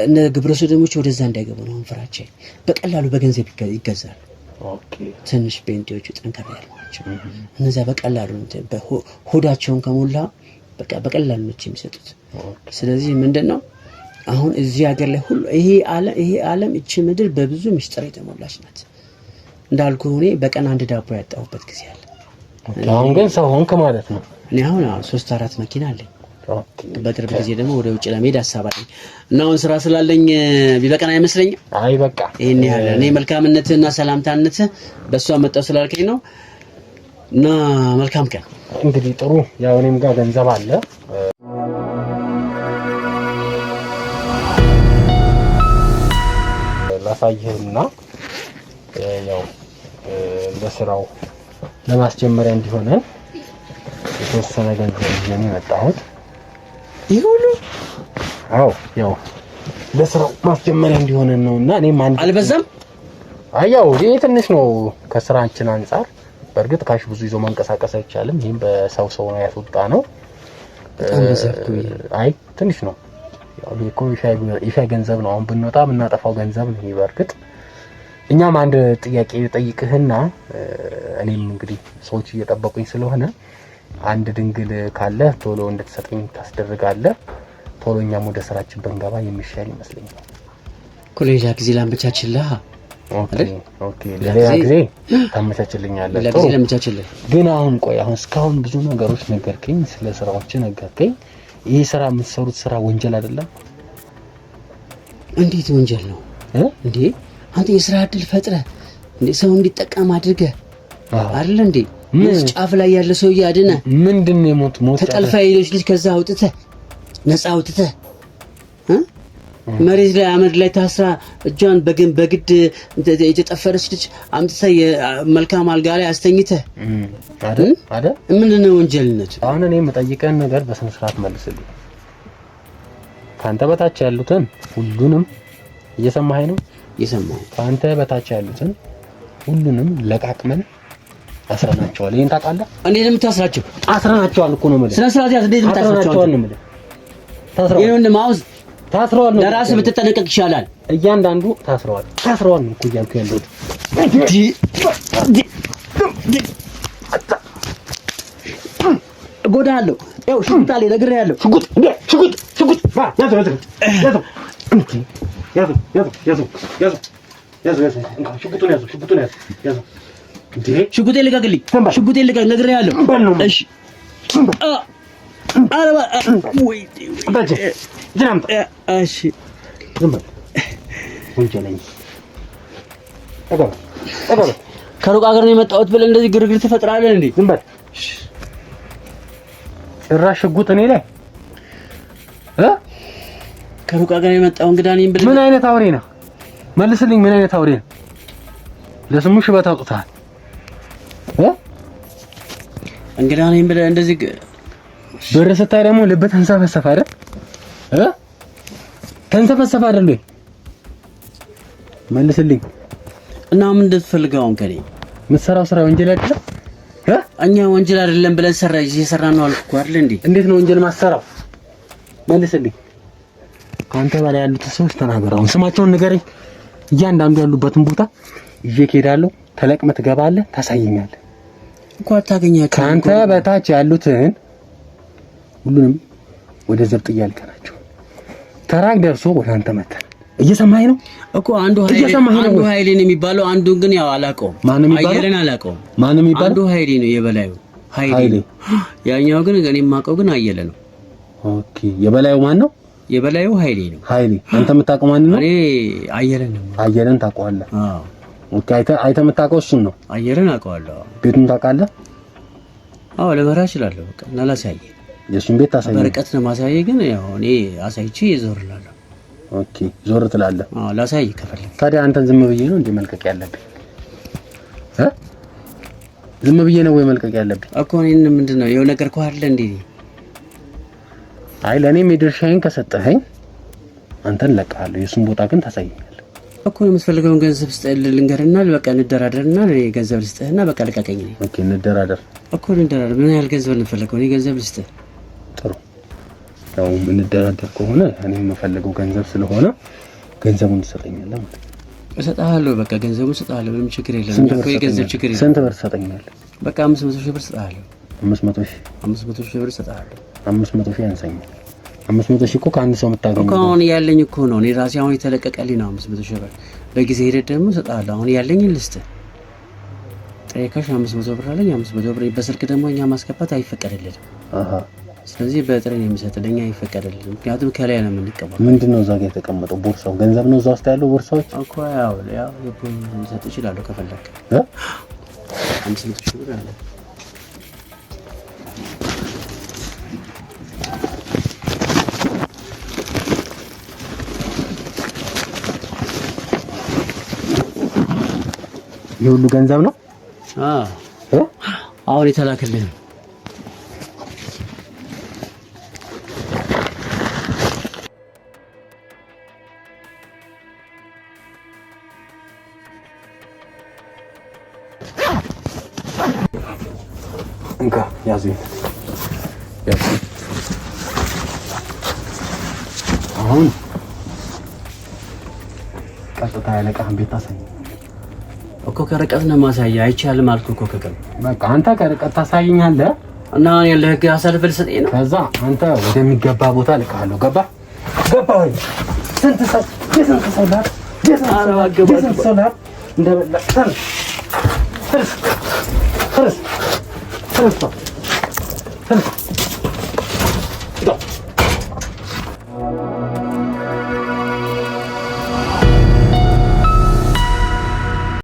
Speaker 2: እነ ግብረ ሰዶሞች ወደዛ እንዳይገቡ ነው ፍራቻዬ። በቀላሉ በገንዘብ ይገዛሉ። ትንሽ ቤንቲዎቹ ጠንከር ያሉ ናቸው። እነዛ በቀላሉ ሆዳቸውን ከሞላ በቀላሉ ነው የሚሰጡት። ስለዚህ ምንድነው አሁን እዚህ ሀገር ላይ ሁሉ ይሄ ዓለም እቺ ምድር በብዙ ምስጢር የተሞላች ናት። እንዳልኩ እኔ በቀን አንድ ዳቦ ያጣሁበት ጊዜ አለ።
Speaker 1: አሁን ግን ሰው ሆንክ ማለት ነው።
Speaker 2: እኔ አሁን 3-4 መኪና አለኝ። በቅርብ ጊዜ ደግሞ ወደ ውጭ ለመሄድ ሐሳብ አለኝ እና አሁን ስራ ስላለኝ ቢበቀን አይመስለኝም።
Speaker 1: አይ በቃ
Speaker 2: ይሄን ያህል እኔ መልካምነትና ሰላምታነት በእሷ መጣው ስላልከኝ ነው። እና መልካም ቀን
Speaker 1: እንግዲህ ጥሩ። ያው እኔም ጋር ገንዘብ አለ ላሳየህና ያው ለስራው ለማስጀመሪያ እንዲሆነን የተወሰነ ገንዘብ ይዤ ነው የመጣሁት።
Speaker 2: ይሁሉ
Speaker 1: አዎ ያው ለስራው ማስጀመሪያ እንዲሆነን ነውና እኔም አንድ
Speaker 2: አልበዛም።
Speaker 1: አያው ይሄ ትንሽ ነው ከስራችን አንፃር። በእርግጥ ካሽ ብዙ ይዞ መንቀሳቀስ አይቻልም። ይሄም በሰው ነው ያስወጣ ነው። አይ ትንሽ ነው። ያው ቢኮ ይሻይ ገንዘብ ነው። አሁን ብንወጣ የምናጠፋው ገንዘብ ነው። በእርግጥ እኛም አንድ ጥያቄ ጠይቅህና እኔም እንግዲህ ሰዎች እየጠበቁኝ ስለሆነ አንድ ድንግል ካለ ቶሎ እንድትሰጠኝ ታስደርጋለህ። ቶሎ እኛም ወደ ስራችን ብንገባ የሚሻል ይመስለኛል።
Speaker 2: ኮሌጅ ጊዜ ላምቻችልህ።
Speaker 1: ኦኬ ለሌላ ጊዜ ታመቻችልኛለህ።
Speaker 2: ለጊዜ ላምቻችልህ።
Speaker 1: ግን አሁን ቆይ አሁን እስካሁን ብዙ ነገሮች ነገርከኝ፣ ስለ ስራዎች ነገርከኝ። ይሄ ስራ የምትሰሩት ስራ ወንጀል አይደለም?
Speaker 2: እንዴት ወንጀል ነው እንዴ? አንተ የስራ እድል ፈጥረህ እንዴ ሰው እንዲጠቀም አድርገህ አይደል እንዴ? ጫፍ ላይ ያለ ሰው ያድነ
Speaker 1: ምንድነው ሞት
Speaker 2: ተጠልፋ ሄደች ልጅ ከዛ አውጥተህ ነፃ አውጥተህ መሬት ላይ አመድ ላይ ታስራ እጇን በግድ የተጠፈረች ልጅ አምጥተህ መልካም አልጋ ላይ አስተኝተህ
Speaker 1: አይደል?
Speaker 2: ምንድነው ወንጀልነቱ?
Speaker 1: አሁን እኔ የምጠይቀን ነገር በስነ ስርዓት መልስልኝ። ካንተ በታች ያሉትን ሁሉንም እየሰማኸኝ ነው?
Speaker 2: እየሰማሁ።
Speaker 1: ካንተ በታች ያሉትን ሁሉንም ለቃቅመን አስረናቸዋል። ይሄን ታውቃለህ?
Speaker 2: እንዴት ነው የምታስራቸው?
Speaker 1: አስረናቸዋል እኮ ነው የምልህ።
Speaker 2: ስነ ስርዓት ያዝ። እንዴት ነው የምታስራቸው ነው የምልህ?
Speaker 1: ታስረዋል።
Speaker 2: ማውዝ
Speaker 1: ታስረዋል ነው።
Speaker 2: ለራስህ ብትጠነቀቅ ይሻላል።
Speaker 1: እያንዳንዱ ታስረዋል ነው እኮ እያልኩ ያለሁት።
Speaker 2: እጎዳለሁ። ያው ሽጉጥ አለ ነግሬሃለሁ። ሽጉጥ ሽጉጤን ልቀቅልኝ። ሽጉጤን ልቀቅ ነግሬሃለሁ። እሺ እሺ ከሩቅ ሀገር ነው የመጣሁት ብለህ እንደዚህ ግርግር ትፈጥራለህ እንዴ?
Speaker 1: ዝም በል። ጭራሽ ሽጉጥ እኔ ላይ
Speaker 2: ከሩቅ ሀገር የመጣው እንግዳ ነኝ ብለህ
Speaker 1: ምን አይነት አውሬ ነው? መልስልኝ። ምን አይነት አውሬ ነው? ለስሙ ሽበት አውጥተሃል።
Speaker 2: እንግዳ ነኝ ብለህ እንደዚህ
Speaker 1: ብር ስታይ ደግሞ ልብህ ተንሰፈሰፈ አይደል? ተንሰፈሰፈ አይደል? መልስልኝ።
Speaker 2: እና ምን እንደትፈልገው አሁን ከኔ
Speaker 1: የምትሰራው ስራ ወንጀል አይደለም?
Speaker 2: እኛ ወንጀል አይደለም ብለን እየሰራን ነው አልኩ አይደል እንዴ?
Speaker 1: እንዴት ነው ወንጀል ማሰራው? መልስልኝ። ካንተ በላይ ያሉት ሰዎች ተናገሩ። አሁን ስማቸውን ንገረኝ። እያንዳንዱ ያሉበትን ቦታ ይዤ እሄዳለሁ። ተለቅመህ ትገባለህ፣ ታሳየኛለህ
Speaker 2: እኮ አታገኛቸው።
Speaker 1: ካንተ በታች ያሉትን ሁሉንም ወደ ዘብጥያ ልከናቸው። ተራግ ደርሶ ወደ አንተ መጣ። እየሰማኸኝ ነው
Speaker 2: እኮ አንዱ ኃይሌ ነው የሚባለው። አንዱን ግን ያው አላውቀውም። አየለን አላውቀውም።
Speaker 1: ማን ነው የሚባለው?
Speaker 2: አንዱ ኃይሌ ነው የበላዩ ኃይሌ። ያኛው ግን እኔ የማውቀው ግን አየለ ነው።
Speaker 1: ኦኬ የበላዩ ማን ነው?
Speaker 2: የበላዩ ኃይሌ ነው።
Speaker 1: ኃይሌ። አንተ የምታውቀው ማን ነው?
Speaker 2: እኔ አየለን ነው።
Speaker 1: አየለን ታውቀዋለህ?
Speaker 2: አዎ።
Speaker 1: ኦኬ አይተህ የምታውቀው እሱን ነው?
Speaker 2: አየርን አውቀዋለሁ።
Speaker 1: ቤቱን ታውቃለህ?
Speaker 2: አዎ ለመራ እችላለሁ። በቃ እና ላሳይ።
Speaker 1: የእሱን ቤት ታሳይ።
Speaker 2: በርቀት ነው ማሳይ፣ ግን ያው እኔ አሳይቼ ዞር እላለሁ።
Speaker 1: ኦኬ ዞር ትላለህ?
Speaker 2: አዎ ላሳይ ከፈለክ።
Speaker 1: ታዲያ አንተን ዝም ብዬ ነው እንዴ መልቀቅ ያለብኝ? ዝም ብዬ ነው ወይ መልቀቅ ያለብኝ?
Speaker 2: እኮ እኔን ምንድነው የሆነ ነገር እኮ አይደለ እንዴ?
Speaker 1: አይ ለኔ የድርሻዬን ከሰጠኸኝ አንተን ለቀሃለሁ። የእሱን ቦታ ግን ታሳይኛለህ
Speaker 2: እኮ። የምትፈልገውን ገንዘብ ስጠኝ ልንገርና በቃ እንደራደርና እኔ ገንዘብ ልስጥህና በቃ ልቀቀኝ ነው።
Speaker 1: ኦኬ እንደራደር
Speaker 2: እኮ እንደራደር። ምን ያህል ገንዘብ እንፈልገው? እኔ ገንዘብ ልስጥህ።
Speaker 1: ጥሩ ያው እንደራደር ከሆነ እኔ የምፈልገው ገንዘብ ስለሆነ ገንዘቡን ትሰጠኛለህ ማለት ነው።
Speaker 2: እሰጥሃለሁ። በቃ ገንዘቡን እሰጥሃለሁ። ምንም ችግር የለም እኮ የገንዘብ ችግር የለም።
Speaker 1: ስንት ብር ትሰጠኛለህ?
Speaker 2: በቃ 500 ሺህ ብር እሰጥሃለሁ።
Speaker 1: 500 ሺህ
Speaker 2: 500 ሺህ ብር እሰጥሃለሁ።
Speaker 1: 500 ሺህ ያንሰኛል። 500 ሺህ እኮ ከአንድ ሰው የምታገኘው
Speaker 2: እኮ አሁን ያለኝ እኮ ነው። እኔ ራሴ አሁን የተለቀቀልኝ ነው 500 ሺህ ብር። በጊዜ ሂደት ደግሞ እሰጥሃለሁ። አሁን ያለኝን ልስጥህ። ጥሬ ካሽ 500 ብር አለኝ። 500 ብር በስልክ ደግሞ እኛ ማስገባት አይፈቀድልንም። ስለዚህ በጥሬ ነው የሚሰጥህ። ለኛ አይፈቀድልንም፣ ምክንያቱም ከላይ ነው የምንቀበለው።
Speaker 1: ምንድነው እዛ ጋር የተቀመጠው? ቦርሳው ገንዘብ ነው እዛ ውስጥ ያለው ቦርሳዎች
Speaker 2: እኮ ያው ልሰጥ እችላለሁ ከፈለክ። 500 ሺህ ብር አለ።
Speaker 1: የሁሉ ገንዘብ ነው?
Speaker 2: አሁን የተላከልኝ ነው።
Speaker 1: እንካ ያዙኝ። አሁን ቀጥታ ያለቃህን ቤት ታሳይ
Speaker 2: እኮ። ከርቀት ነው ማሳያ። አይቻልም አልኩህ እኮ ከቅርብ።
Speaker 1: በቃ አንተ ከርቀት ታሳይኛለህ
Speaker 2: እና እኔ ለህግ አሳልፈህ ልሰጠኝ ነው።
Speaker 1: ከዛ አንተ ወደሚገባ ቦታ ልካለሁ። ገባ ወይ? ስንት ሰው ላር እንደበላ ተርስ